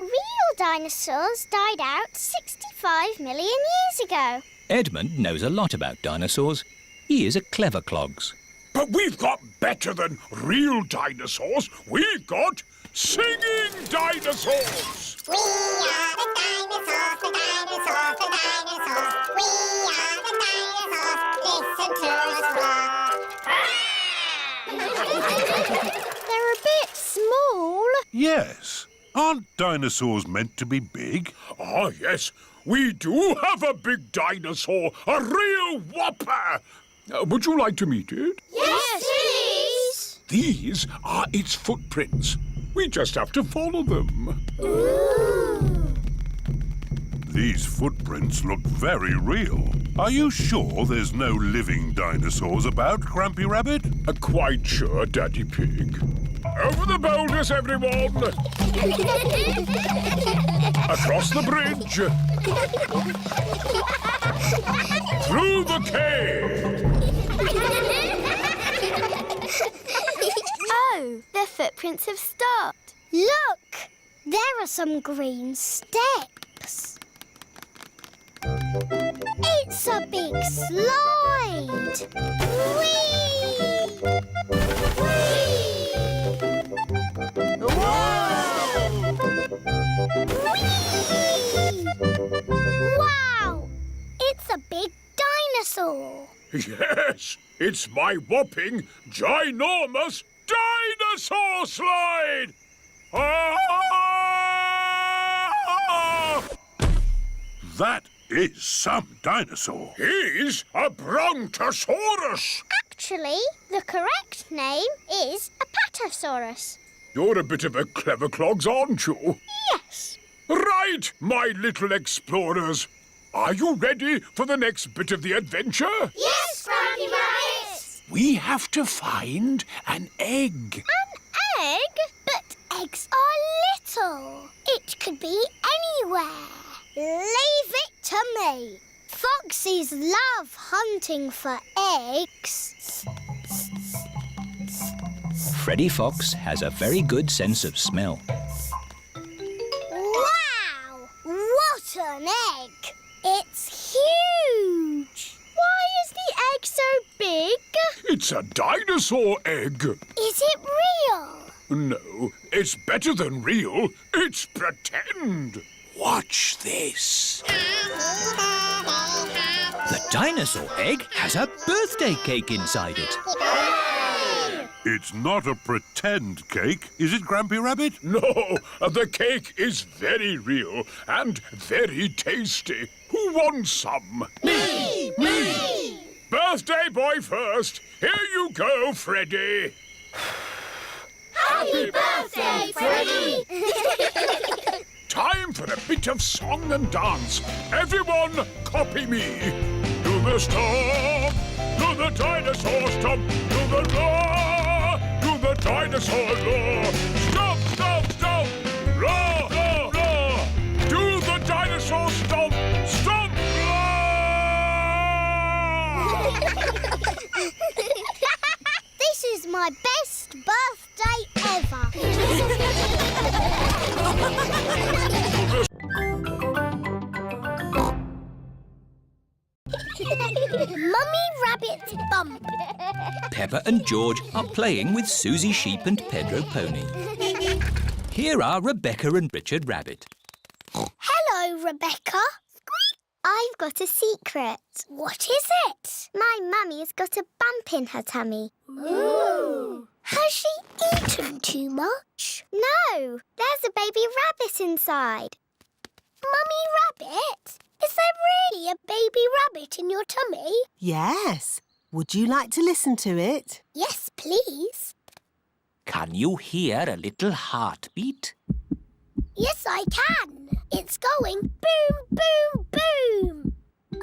S3: Real dinosaurs died out 65 million years ago.
S5: Edmund knows a lot about dinosaurs. He is a clever clogs.
S13: But we've got better than real dinosaurs. We've got singing dinosaurs.
S3: We are the dinosaurs, the dinosaurs, the dinosaurs. We are the dinosaurs, listen to us roar. They're a bit small.
S6: Yes. Aren't dinosaurs meant to be big?
S13: Ah, yes. We do have a big dinosaur, a real whopper. Would you like to meet it?
S3: Yes, please.
S13: These are its footprints. We just have to follow them.
S3: Ooh.
S6: These footprints look very real. Are you sure there's no living dinosaurs about, Grumpy Rabbit?
S13: Quite sure, Daddy Pig. Over the boulders, everyone! Across the bridge! Through the cave!
S3: Oh, their footprints have stopped. Look! There are some green steps. It's a big slide! Whee! Whee! Wow! It's a big dinosaur.
S13: Yes, it's my whopping, ginormous dinosaur slide!
S6: That is some dinosaur.
S13: He's a Brontosaurus.
S3: Actually, the correct name is a Patasaurus.
S13: You're a bit of a clever clogs, aren't you?
S3: Yes.
S13: Right, my little explorers. Are you ready for the next bit of the adventure?
S3: Yes, Grumpy Rabbit.
S13: We have to find an egg.
S3: An egg? But eggs are little. It could be anywhere. Leave it to me. Foxes love hunting for eggs.
S5: Freddy Fox has a very good sense of smell.
S3: Wow! What an egg! It's huge! Why is the egg so big?
S13: It's a dinosaur egg.
S3: Is it real?
S13: No, it's better than real. It's pretend. Watch this.
S5: The dinosaur egg has a birthday cake inside it.
S6: It's not a pretend cake, is it, Grumpy Rabbit?
S13: No, the cake is very real and very tasty. Who wants some?
S3: Me! Me!
S13: Birthday boy first. Here you go, Freddy.
S3: Happy birthday, Freddy!
S13: Time for a bit of song and dance. Everyone, copy me. Do the stomp, do the dinosaur stomp, do the roar, do the
S22: dinosaur roar! Stomp, stomp, stomp! Roar, roar, roar! Do the dinosaur stomp! Stomp,
S3: This is my best birthday ever. Mummy Rabbit's bump.
S5: Peppa and George are playing with Suzy Sheep and Pedro Pony. Here are Rebecca and Richard Rabbit.
S3: Hello, Rebecca. I've got a secret. What is it? My mummy has got a bump in her tummy. Ooh. Has she eaten too much? No, there's a baby rabbit inside. Mummy Rabbit, is there really a baby rabbit in your tummy?
S17: Yes. Would you like to listen to it?
S3: Yes, please.
S5: Can you hear a little heartbeat?
S3: Yes, I can. It's going boom, boom, boom.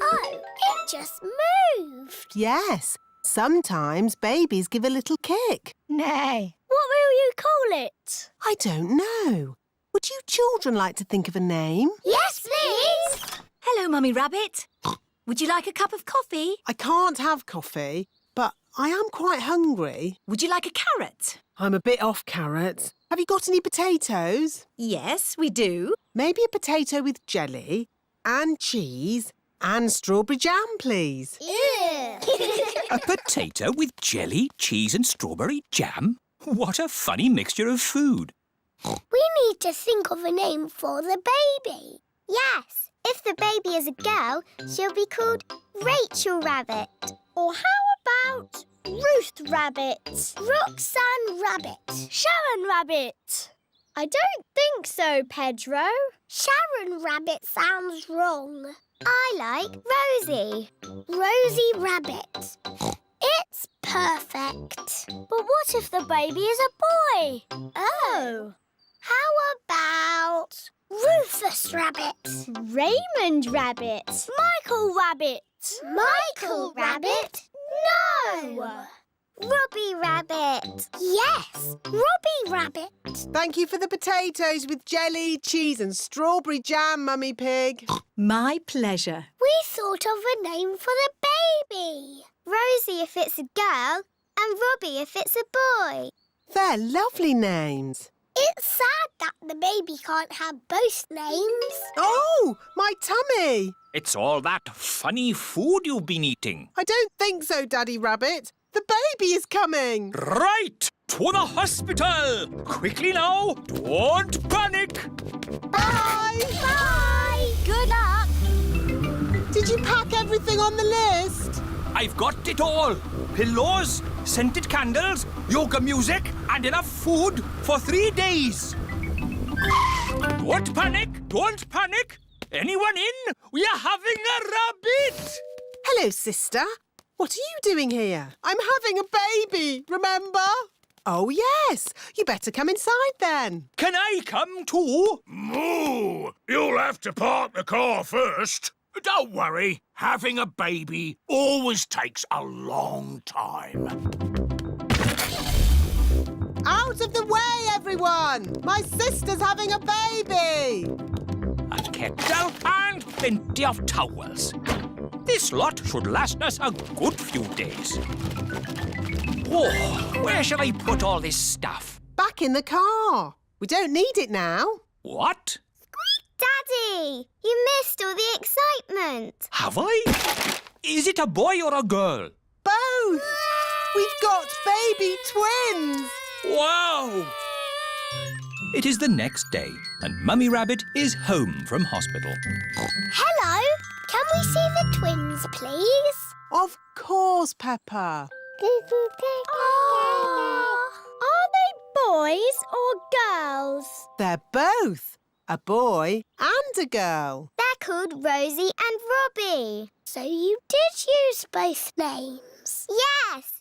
S3: Oh, it just moved.
S17: Yes. Sometimes babies give a little kick.
S3: Nay. What will you call it?
S17: I don't know. Would you children like to think of a name?
S3: Yes, please.
S4: Hello, Mummy Rabbit. Would you like a cup of coffee?
S17: I can't have coffee, but I am quite hungry.
S4: Would you like a carrot?
S17: I'm a bit off carrots. Have you got any potatoes?
S4: Yes, we do.
S17: Maybe a potato with jelly and cheese and strawberry jam, please.
S3: Ew.
S5: A potato with jelly, cheese and strawberry jam? What a funny mixture of food.
S3: We need to think of a name for the baby. Yes, if the baby is a girl, she'll be called Rachel Rabbit. Or how about Ruth Rabbit? Roxanne Rabbit. Sharon Rabbit. I don't think so, Pedro. Sharon Rabbit sounds wrong. I like Rosie. Rosie Rabbit. It's perfect. But what if the baby is a boy? Oh. How about Rufus Rabbit? Raymond Rabbit. Michael Rabbit. Michael Rabbit? No! Robbie Rabbit. Yes, Robbie Rabbit.
S17: Thank you for the potatoes with jelly, cheese and strawberry jam, Mummy Pig.
S4: My pleasure.
S3: We thought of a name for the baby. Rosie if it's a girl and Robbie if it's a boy.
S17: They're lovely names.
S3: It's sad that the baby can't have both names.
S17: Oh, my tummy.
S5: It's all that funny food you've been eating.
S17: I don't think so, Daddy Rabbit. The baby is coming.
S5: Right! To the hospital! Quickly now! Don't panic!
S17: Bye!
S3: Bye! Good luck!
S17: Did you pack everything on the list?
S5: I've got it all. Pillows, scented candles, yoga music and enough food for 3 days. Don't panic! Don't panic! Anyone in? We are having a rabbit!
S17: Hello, sister. What are you doing here? I'm having a baby, remember? Oh, yes. You better come inside then.
S5: Can I come too?
S13: Moo! You'll have to park the car first. Don't worry. Having a baby always takes a long time.
S17: Out of the way, everyone! My sister's having a baby!
S5: A kettle and plenty of towels. This lot should last us a good few days. Oh, where shall I put all this stuff?
S17: Back in the car. We don't need it now.
S5: What?
S3: Daddy, you missed all the excitement.
S5: Have I? Is it a boy or a girl?
S17: Both! We've got baby twins!
S5: Wow! It is the next day, and Mummy Rabbit is home from hospital.
S3: Hello, can we see the twins, please?
S17: Of course, Peppa.
S3: Oh, are they boys or girls?
S17: They're both. A boy and a girl.
S3: They're called Rosie and Robbie. So you did use both names? Yes.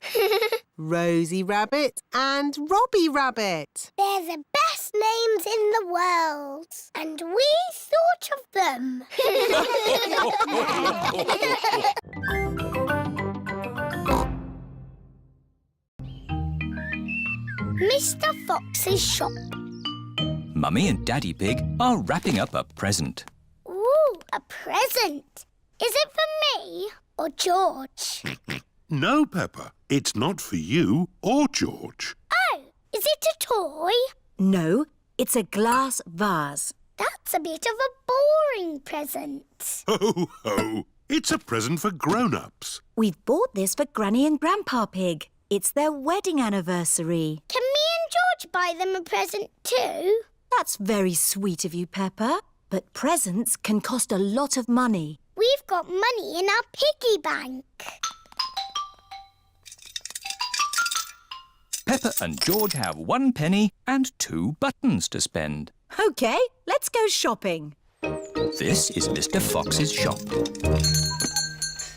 S17: Rosie Rabbit and Robbie Rabbit.
S3: They're the best names in the world. And we thought of them. Mr. Fox's shop.
S5: Mummy and Daddy Pig are wrapping up a present.
S3: Ooh, a present. Is it for me or George?
S6: No, Peppa, it's not for you or George.
S3: Oh, is it a toy?
S4: No, it's a glass vase.
S3: That's a bit of a boring present.
S6: Ho, ho! It's a present for grown-ups.
S4: We've bought this for Granny and Grandpa Pig. It's their wedding anniversary.
S3: Can me and George buy them a present too?
S4: That's very sweet of you, Peppa. But presents can cost a lot of money.
S3: We've got money in our piggy bank.
S5: Peppa and George have 1 penny and 2 buttons to spend.
S4: OK, let's go shopping.
S5: This is Mr. Fox's shop.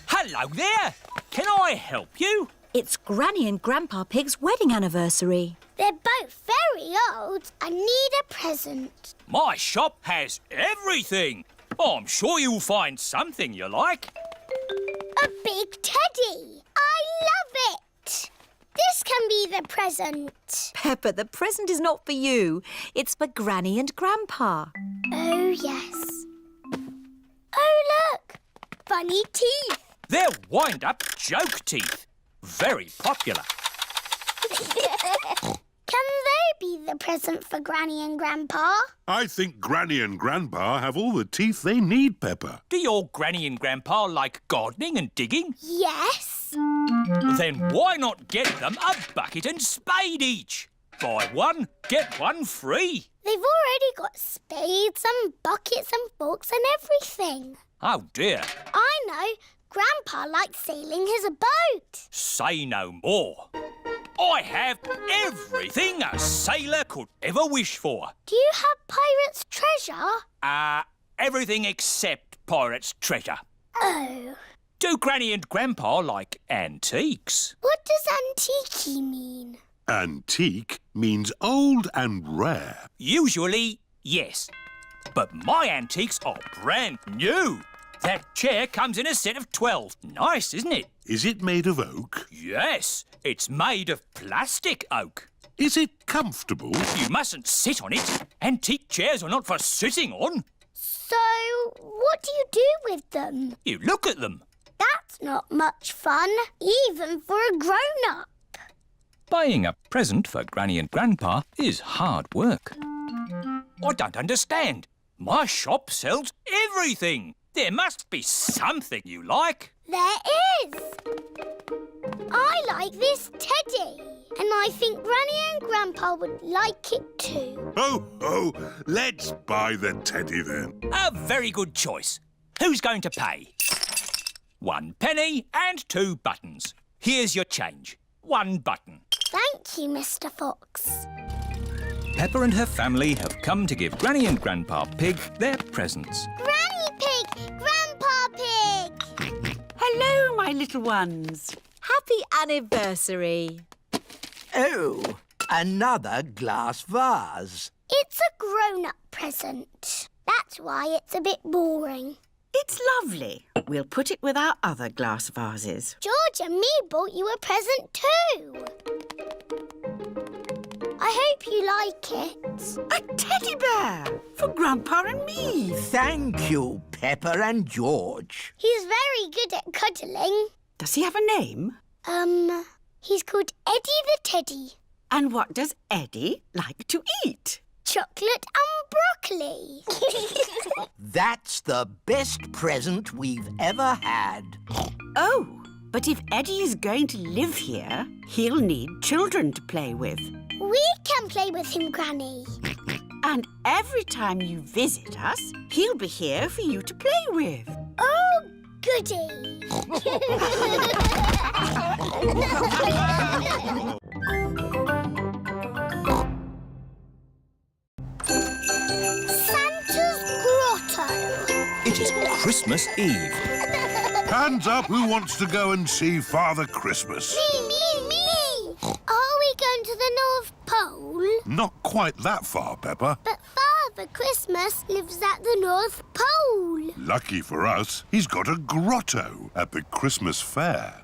S2: Hello there. Can I help you?
S4: It's Granny and Grandpa Pig's wedding anniversary.
S3: They're both very old and need a present.
S2: My shop has everything. I'm sure you'll find something you like.
S3: A big teddy. I love it. This can be the present.
S4: Peppa, the present is not for you. It's for Granny and Grandpa.
S3: Oh, yes. Oh, look. Funny teeth.
S2: They're wind-up joke teeth. Very popular.
S3: Can they be the present for Granny and Grandpa?
S6: I think Granny and Grandpa have all the teeth they need, Peppa.
S2: Do your Granny and Grandpa like gardening and digging?
S3: Yes.
S2: Then why not get them a bucket and spade each? Buy one, get one free.
S3: They've already got spades and buckets and forks and everything.
S2: Oh, dear.
S3: I know. Grandpa likes sailing his boat.
S2: Say no more. I have everything a sailor could ever wish for.
S3: Do you have pirate's treasure?
S2: Everything except pirate's treasure.
S3: Oh.
S2: Do Granny and Grandpa like antiques?
S3: What does antique mean?
S6: Antique means old and rare.
S2: Usually, yes. But my antiques are brand new. That chair comes in a set of 12. Nice, isn't it?
S6: Is it made of oak?
S2: Yes, it's made of plastic oak.
S6: Is it comfortable?
S2: You mustn't sit on it. Antique chairs are not for sitting on.
S3: So, what do you do with them?
S2: You look at them.
S3: That's not much fun, even for a grown-up.
S5: Buying a present for Granny and Grandpa is hard work.
S2: I don't understand. My shop sells everything. There must be something you like.
S3: There is. I like this teddy. And I think Granny and Grandpa would like it too.
S6: Oh, let's buy the teddy then.
S2: A very good choice. Who's going to pay? 1 penny and 2 buttons. Here's your change. 1 button.
S3: Thank you, Mr. Fox.
S5: Peppa and her family have come to give Granny and Grandpa Pig their presents.
S3: Granny Pig! Grandpa Pig!
S7: Hello, my little ones.
S4: Happy anniversary.
S7: Oh, another glass vase.
S3: It's a grown-up present. That's why it's a bit boring.
S7: It's lovely. We'll put it with our other glass vases.
S3: George and me bought you a present too. I hope you like it.
S7: A teddy bear for Grandpa and me.
S13: Thank you, Peppa and George.
S3: He's very good at cuddling.
S7: Does he have a name?
S3: He's called Eddie the Teddy.
S7: And what does Eddie like to eat?
S3: Chocolate and broccoli.
S13: That's the best present we've ever had.
S7: Oh, but if Eddie is going to live here, he'll need children to play with.
S3: We can play with him, Granny.
S7: And every time you visit us, he'll be here for you to play with.
S3: Oh, goody. Santa's Grotto.
S5: It is Christmas Eve.
S6: Hands up who wants to go and see Father Christmas.
S3: Me. Are we going to the North Pole?
S6: Not quite that far, Peppa.
S3: But Father Christmas lives at the North Pole.
S6: Lucky for us, he's got a grotto at the Christmas fair.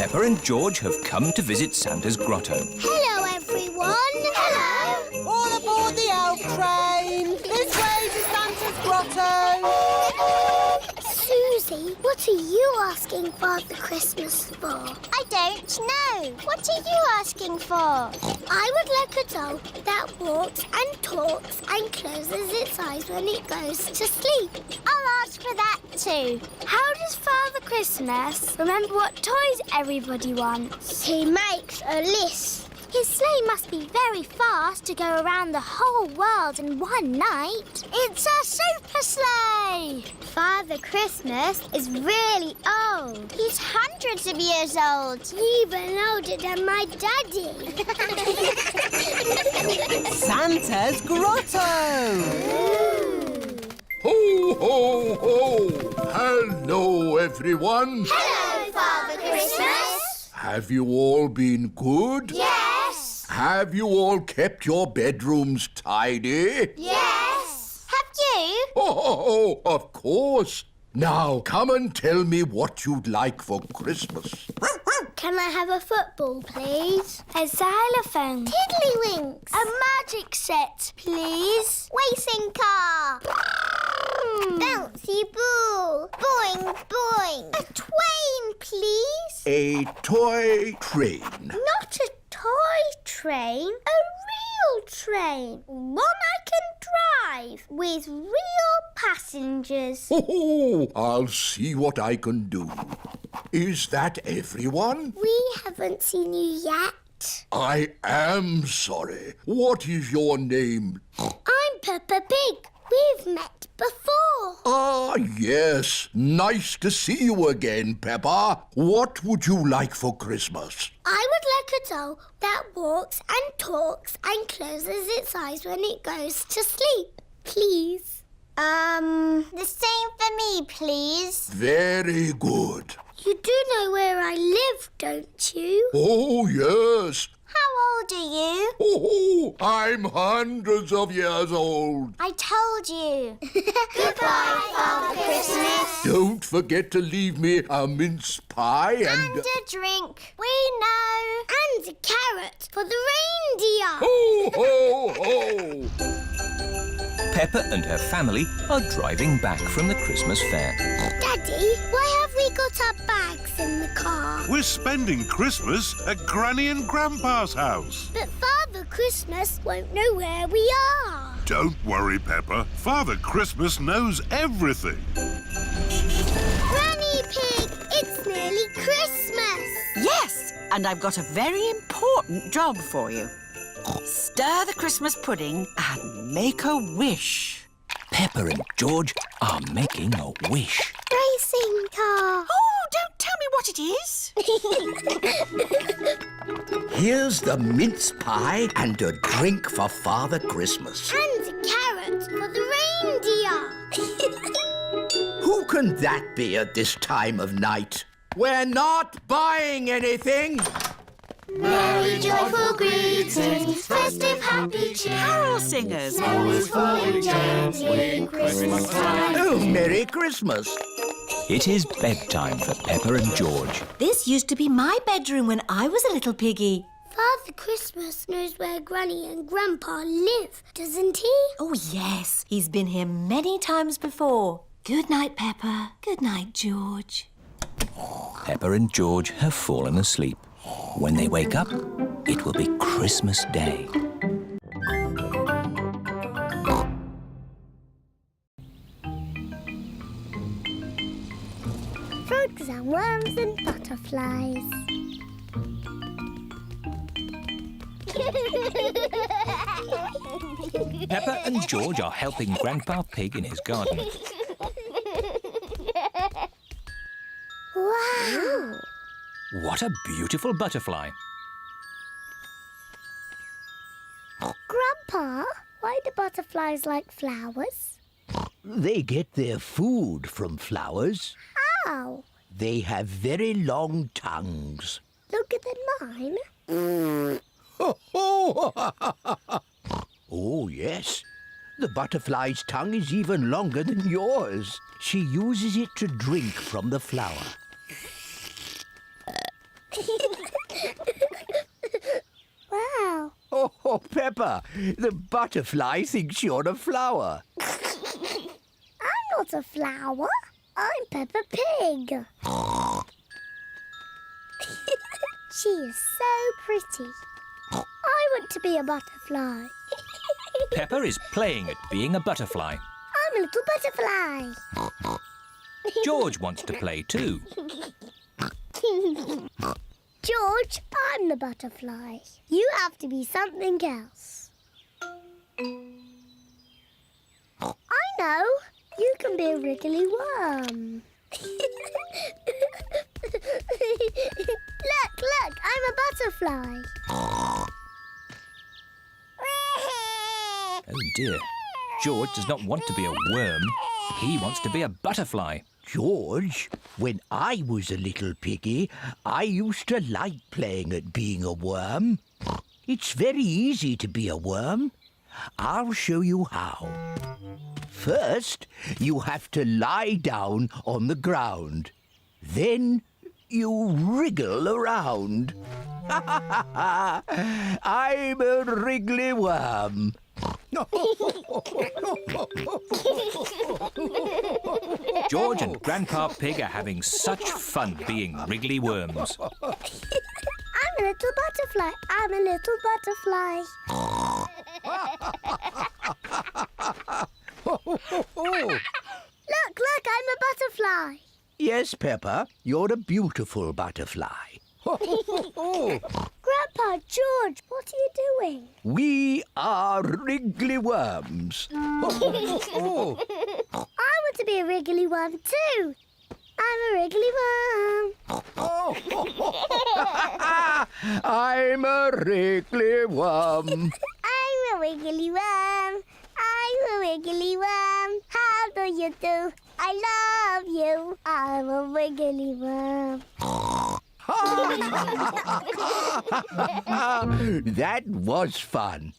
S2: Peppa and George have come to visit Santa's grotto.
S3: Hello, everyone. Hello.
S21: All aboard the elf train. This way to Santa's grotto.
S3: Suzy, what are you asking Father Christmas for? I don't know. What are you asking for? I would like a doll that walks and talks and closes its eyes when it goes to sleep. I'll ask for that too.
S1: How does Father Christmas remember what toys everybody wants?
S3: He makes a list.
S1: His sleigh must be very fast to go around the whole world in one night. It's a super sleigh!
S3: Father Christmas is really old. He's hundreds of years old. Even older than my daddy.
S17: Santa's grotto.
S10: Ho, ho, ho! Hello, everyone.
S3: Hello, Father Christmas.
S10: Have you all been good?
S3: Yes.
S10: Have you all kept your bedrooms tidy?
S3: Yes. Have you?
S10: Oh, of course. Now, come and tell me what you'd like for Christmas.
S3: Can I have a football, please?
S1: A xylophone.
S3: Tiddlywinks.
S1: A magic set, please.
S3: Racing car. Bouncy ball. Boing, boing. A twain, please.
S10: A toy train.
S3: Not a toy train. A real train. One I can drive with real passengers.
S10: Oh, I'll see what I can do. Is that everyone?
S3: We haven't seen you yet.
S10: I am sorry. What is your name?
S3: I'm Peppa Pig. We've met before.
S10: Ah, yes. Nice to see you again, Peppa. What would you like for Christmas?
S3: I would like a doll that walks and talks and closes its eyes when it goes to sleep. Please. The same for me, please.
S10: Very good.
S3: You do know where I live, don't you?
S10: Oh, yes.
S3: How old are you?
S10: Oh, I'm hundreds of years old.
S3: I told you. Goodbye, Father Christmas.
S10: Don't forget to leave me a mince pie and
S3: a drink. We know. And a carrot for the reindeer.
S10: Ho, ho, ho!
S2: Peppa and her family are driving back from the Christmas fair.
S3: Daddy, why have we got our bags in the car?
S6: We're spending Christmas at Granny and Grandpa's house.
S3: But Father Christmas won't know where we are.
S6: Don't worry, Peppa. Father Christmas knows everything.
S3: Granny Pig, it's nearly Christmas.
S7: Yes, and I've got a very important job for you. Stir the Christmas pudding and make a wish.
S2: Peppa and George are making a wish.
S3: Racing car.
S7: Oh, don't tell me what it is.
S10: Here's the mince pie and a drink for Father Christmas.
S3: And a carrot for the reindeer.
S10: Who can that be at this time of night? We're not buying anything.
S21: Merry joyful greetings, festive happy cheer.
S7: Carol singers.
S21: Always falling gently, Christmas time.
S10: Oh, Merry Christmas.
S2: It is bedtime for Peppa and George.
S8: This used to be my bedroom when I was a little piggy.
S3: Father Christmas knows where Granny and Grandpa live, doesn't he?
S8: Oh, yes. He's been here many times before. Good night, Peppa. Good night, George.
S2: Peppa and George have fallen asleep. When they wake up, it will be Christmas Day.
S3: Frogs and worms and butterflies.
S2: Peppa and George are helping Grandpa Pig in his garden.
S3: Wow!
S2: What a beautiful butterfly.
S3: Grandpa, why do butterflies like flowers?
S12: They get their food from flowers.
S3: How?
S12: They have very long tongues.
S3: Longer than mine?
S12: Oh, yes. The butterfly's tongue is even longer than yours. She uses it to drink from the flower.
S3: Wow.
S12: Oh, Peppa, the butterfly thinks you're a flower.
S3: I'm not a flower. I'm Peppa Pig. She is so pretty. I want to be a butterfly.
S2: Peppa is playing at being a butterfly.
S3: I'm a little butterfly.
S2: George wants to play too.
S3: George, I'm the butterfly. You have to be something else. I know. You can be a wriggly worm. Look, I'm a butterfly.
S2: Oh dear. George does not want to be a worm. He wants to be a butterfly.
S12: George, when I was a little piggy, I used to like playing at being a worm. It's very easy to be a worm. I'll show you how. First, you have to lie down on the ground. Then you wriggle around. I'm a wriggly worm.
S2: George and Grandpa Pig are having such fun being wriggly worms.
S3: I'm a little butterfly. I'm a little butterfly. Look, I'm a butterfly.
S12: Yes, Peppa, you're a beautiful butterfly.
S3: Grandpa George, what are you doing?
S12: We are wriggly worms.
S3: I want to be a wriggly worm too. I'm a wriggly worm.
S12: I'm a wriggly worm.
S3: I'm a wiggly worm. I'm a wiggly worm. How do you do? I love you. I'm a wiggly worm.
S12: That was fun.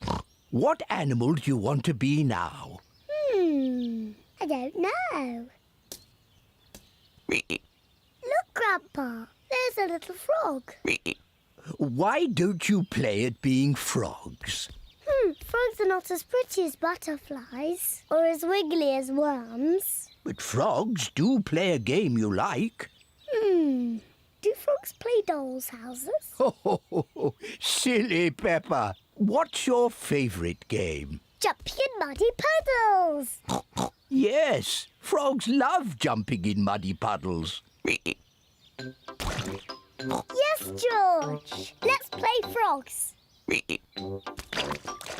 S12: What animal do you want to be now?
S3: I don't know. Look, Grandpa, there's a little frog.
S12: Why don't you play at being frogs?
S3: Frogs are not as pretty as butterflies or as wiggly as worms.
S12: But frogs do play a game you like.
S3: Do frogs play dolls' houses?
S12: Silly Peppa. What's your favourite game?
S3: Jumping in muddy puddles.
S12: Yes, frogs love jumping in muddy puddles.
S3: Yes, George. Let's play frogs.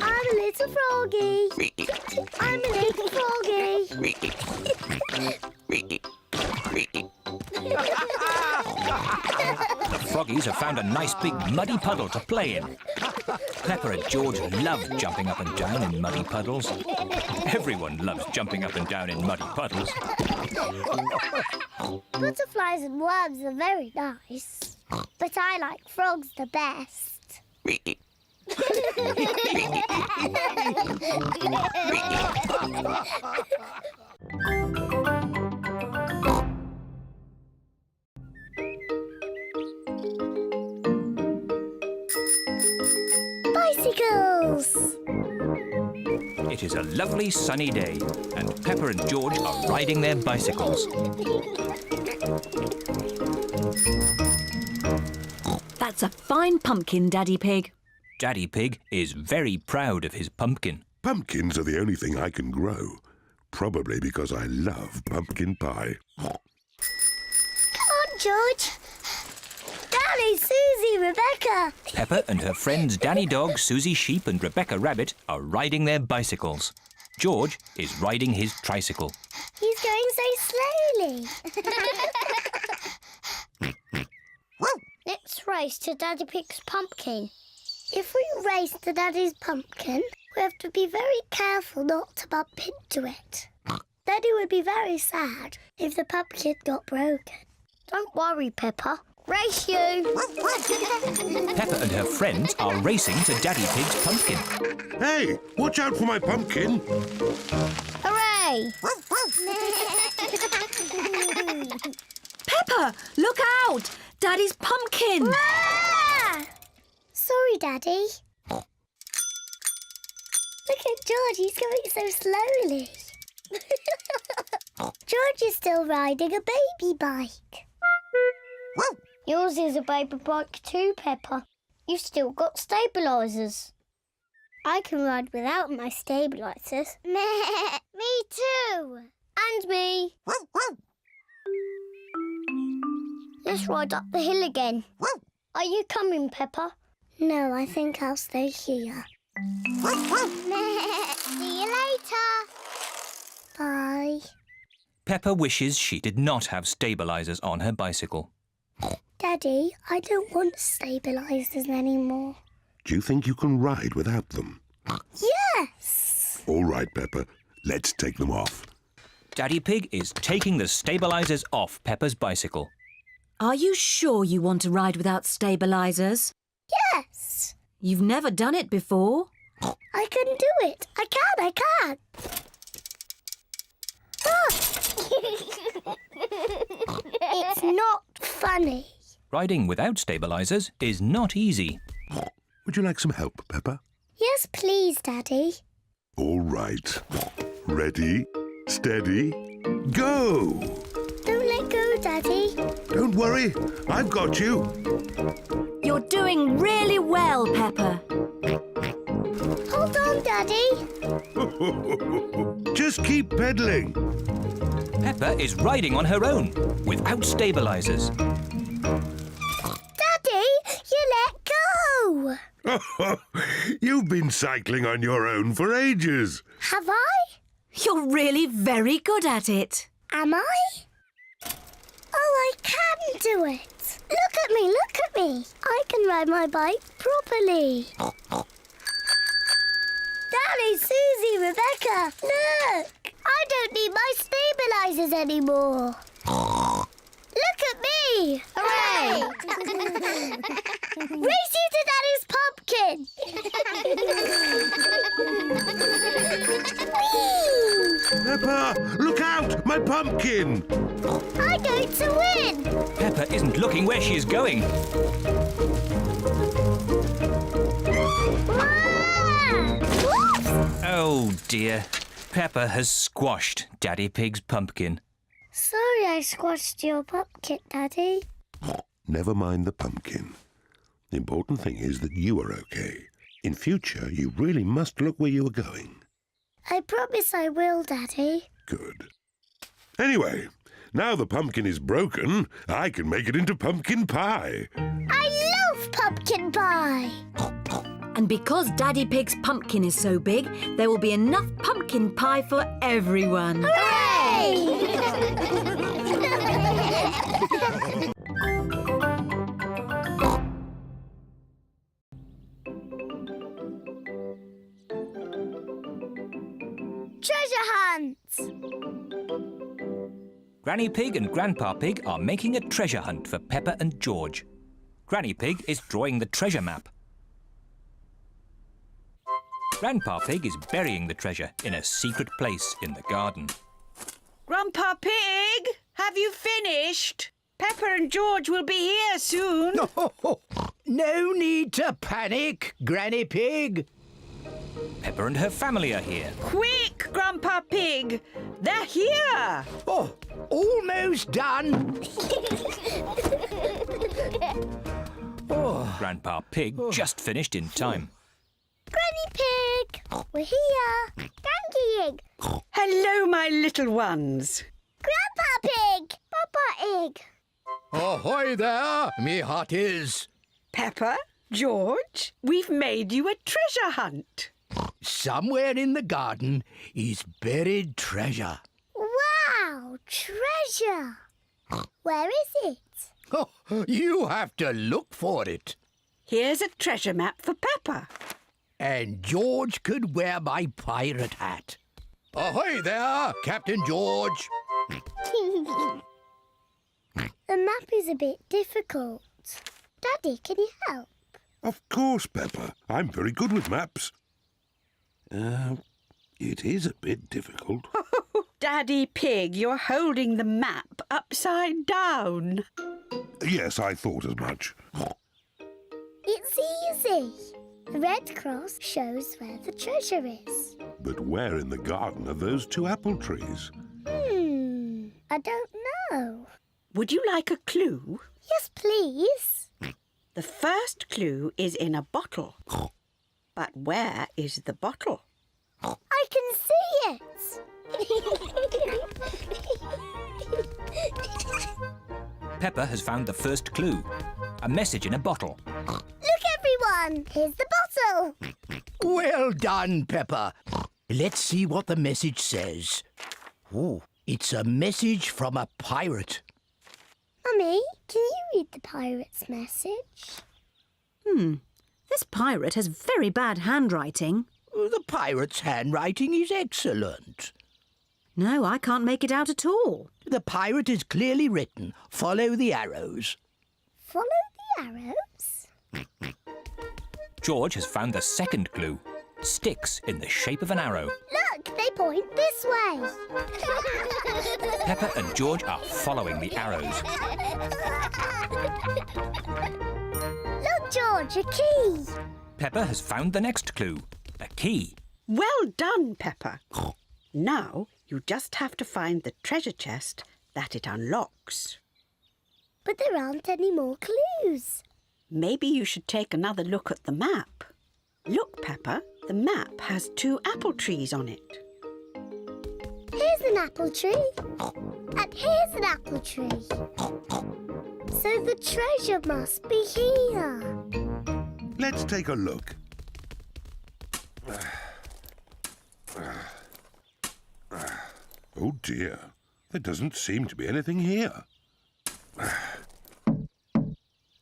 S3: I'm a little froggy. I'm a little froggy.
S2: The froggies have found a nice big muddy puddle to play in. Peppa and George love jumping up and down in muddy puddles. Everyone loves jumping up and down in muddy puddles.
S3: Butterflies and worms are very nice, but I like frogs the best. Bicycles!
S2: It is a lovely sunny day, and Peppa and George are riding their bicycles.
S4: That's a fine pumpkin, Daddy Pig.
S2: Daddy Pig is very proud of his pumpkin.
S6: Pumpkins are the only thing I can grow. Probably because I love pumpkin pie.
S3: Come on, George. Danny, Suzy, Rebecca.
S2: Peppa and her friends Danny Dog, Suzy Sheep and Rebecca Rabbit are riding their bicycles. George is riding his tricycle.
S3: He's going so slowly. Let's race to Daddy Pig's pumpkin. If we race to Daddy's pumpkin, we have to be very careful not to bump into it. Daddy would be very sad if the pumpkin got broken. Don't worry, Peppa. Race you!
S2: Peppa and her friends are racing to Daddy Pig's pumpkin.
S6: Hey, watch out for my pumpkin.
S3: Hooray!
S4: Peppa, look out! Daddy's pumpkin!
S3: Ah! Sorry, Daddy. Look at George, he's going so slowly. George is still riding a baby bike. Yours is a baby bike too, Peppa. You've still got stabilisers. I can ride without my stabilisers. Me too. And me. Let's ride up the hill again. Are you coming, Peppa? No, I think I'll stay here. See you later. Bye.
S2: Peppa wishes she did not have stabilisers on her bicycle.
S3: Daddy, I don't want stabilisers anymore.
S6: Do you think you can ride without them?
S3: Yes!
S6: All right, Peppa. Let's take them off.
S2: Daddy Pig is taking the stabilisers off Peppa's bicycle.
S4: Are you sure you want to ride without stabilisers?
S3: Yes!
S4: You've never done it before.
S3: I can do it. I can. Ah! It's not funny.
S2: Riding without stabilisers is not easy.
S6: Would you like some help, Peppa?
S3: Yes, please, Daddy.
S6: All right. Ready, steady, go!
S3: Don't let go, Daddy.
S6: Don't worry, I've got you.
S4: You're doing really well, Peppa.
S3: Hold on, Daddy.
S6: Just keep pedalling.
S2: Peppa is riding on her own, without stabilisers.
S3: Daddy, you let go.
S6: You've been cycling on your own for ages.
S3: Have I?
S4: You're really very good at it.
S3: Am I? Oh, I can do it. Look at me, look at me. I can ride my bike properly. Daddy, Suzy, Rebecca, look. I don't need my stabilisers anymore. Look at me. Hooray. Race you to Daddy's pumpkin.
S6: Peppa, look out! My pumpkin!
S3: I'm going to win.
S2: Peppa isn't looking where she is going. Oh dear. Peppa has squashed Daddy Pig's pumpkin.
S3: Sorry I squashed your pumpkin, Daddy.
S6: Never mind the pumpkin. The important thing is that you are okay. In future, you really must look where you are going.
S3: I promise I will, Daddy.
S6: Good. Anyway, now the pumpkin is broken, I can make it into pumpkin pie.
S3: I love pumpkin pie.
S4: And because Daddy Pig's pumpkin is so big, there will be enough pumpkin pie for everyone.
S3: Hooray! Treasure hunt!
S2: Granny Pig and Grandpa Pig are making a treasure hunt for Peppa and George. Granny Pig is drawing the treasure map. Grandpa Pig is burying the treasure in a secret place in the garden.
S7: Grandpa Pig, have you finished? Peppa and George will be here soon.
S12: No need to panic, Granny Pig.
S2: Peppa and her family are here.
S7: Quick, Grandpa Pig. They're here.
S12: Oh, almost done.
S2: Grandpa Pig just finished in time.
S3: Granny Pig, we're here. Granny Pig.
S7: Hello, my little ones.
S3: Grandpa Pig. Papa Egg.
S12: Ahoy there, me hearties.
S7: Peppa, George, we've made you a treasure hunt.
S12: Somewhere in the garden is buried treasure.
S3: Wow, treasure. Where is it?
S12: Oh, you have to look for it.
S7: Here's a treasure map for Peppa.
S12: And George could wear my pirate hat. Ahoy there, Captain George.
S3: The map is a bit difficult. Daddy, can you help?
S6: Of course, Peppa. I'm very good with maps. It is a bit difficult.
S7: Daddy Pig, you're holding the map upside down.
S6: Yes, I thought as much.
S3: It's easy. The red cross shows where the treasure is.
S6: But where in the garden are those 2 apple trees?
S3: I don't know.
S7: Would you like a clue?
S3: Yes, please.
S7: The first clue is in a bottle. But where is the bottle?
S3: I can see it.
S2: Peppa has found the first clue. A message in a bottle.
S3: Look, everyone. Here's the bottle.
S12: Well done, Peppa. Let's see what the message says. Oh, it's a message from a pirate.
S3: Mummy, can you read the pirate's message?
S8: This pirate has very bad handwriting.
S12: The pirate's handwriting is excellent.
S8: No, I can't make it out at all.
S12: The pirate is clearly written. Follow the arrows.
S3: Follow the arrows?
S2: George has found the second clue. Sticks in the shape of an arrow.
S3: Look, they point this way.
S2: Peppa and George are following the arrows.
S3: Look, George, a key.
S2: Peppa has found the next clue. A key.
S7: Well done, Peppa. Now you just have to find the treasure chest that it unlocks.
S3: But there aren't any more clues.
S7: Maybe you should take another look at the map. Look, Peppa, the map has 2 apple trees on it.
S3: Here's an apple tree. And here's an apple tree. So the treasure must be here.
S6: Let's take a look. Oh dear, there doesn't seem to be anything here.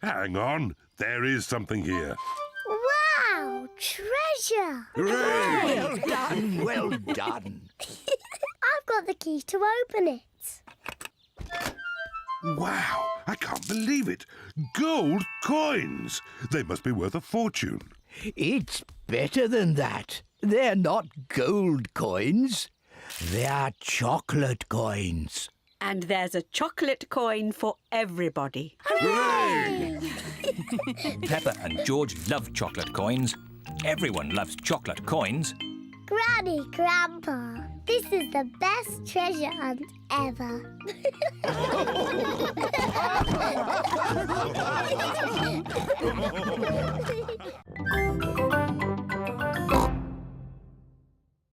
S6: Hang on, there is something here.
S3: Wow, treasure!
S6: Hooray!
S12: Well done, well done.
S3: I've got the key to open it.
S6: Wow, I can't believe it. Gold coins! They must be worth a fortune.
S12: It's better than that. They're not gold coins. They're chocolate coins.
S7: And there's a chocolate coin for everybody.
S6: Hooray!
S2: Peppa and George love chocolate coins. Everyone loves chocolate coins.
S3: Granny, Grandpa, this is the best treasure hunt ever.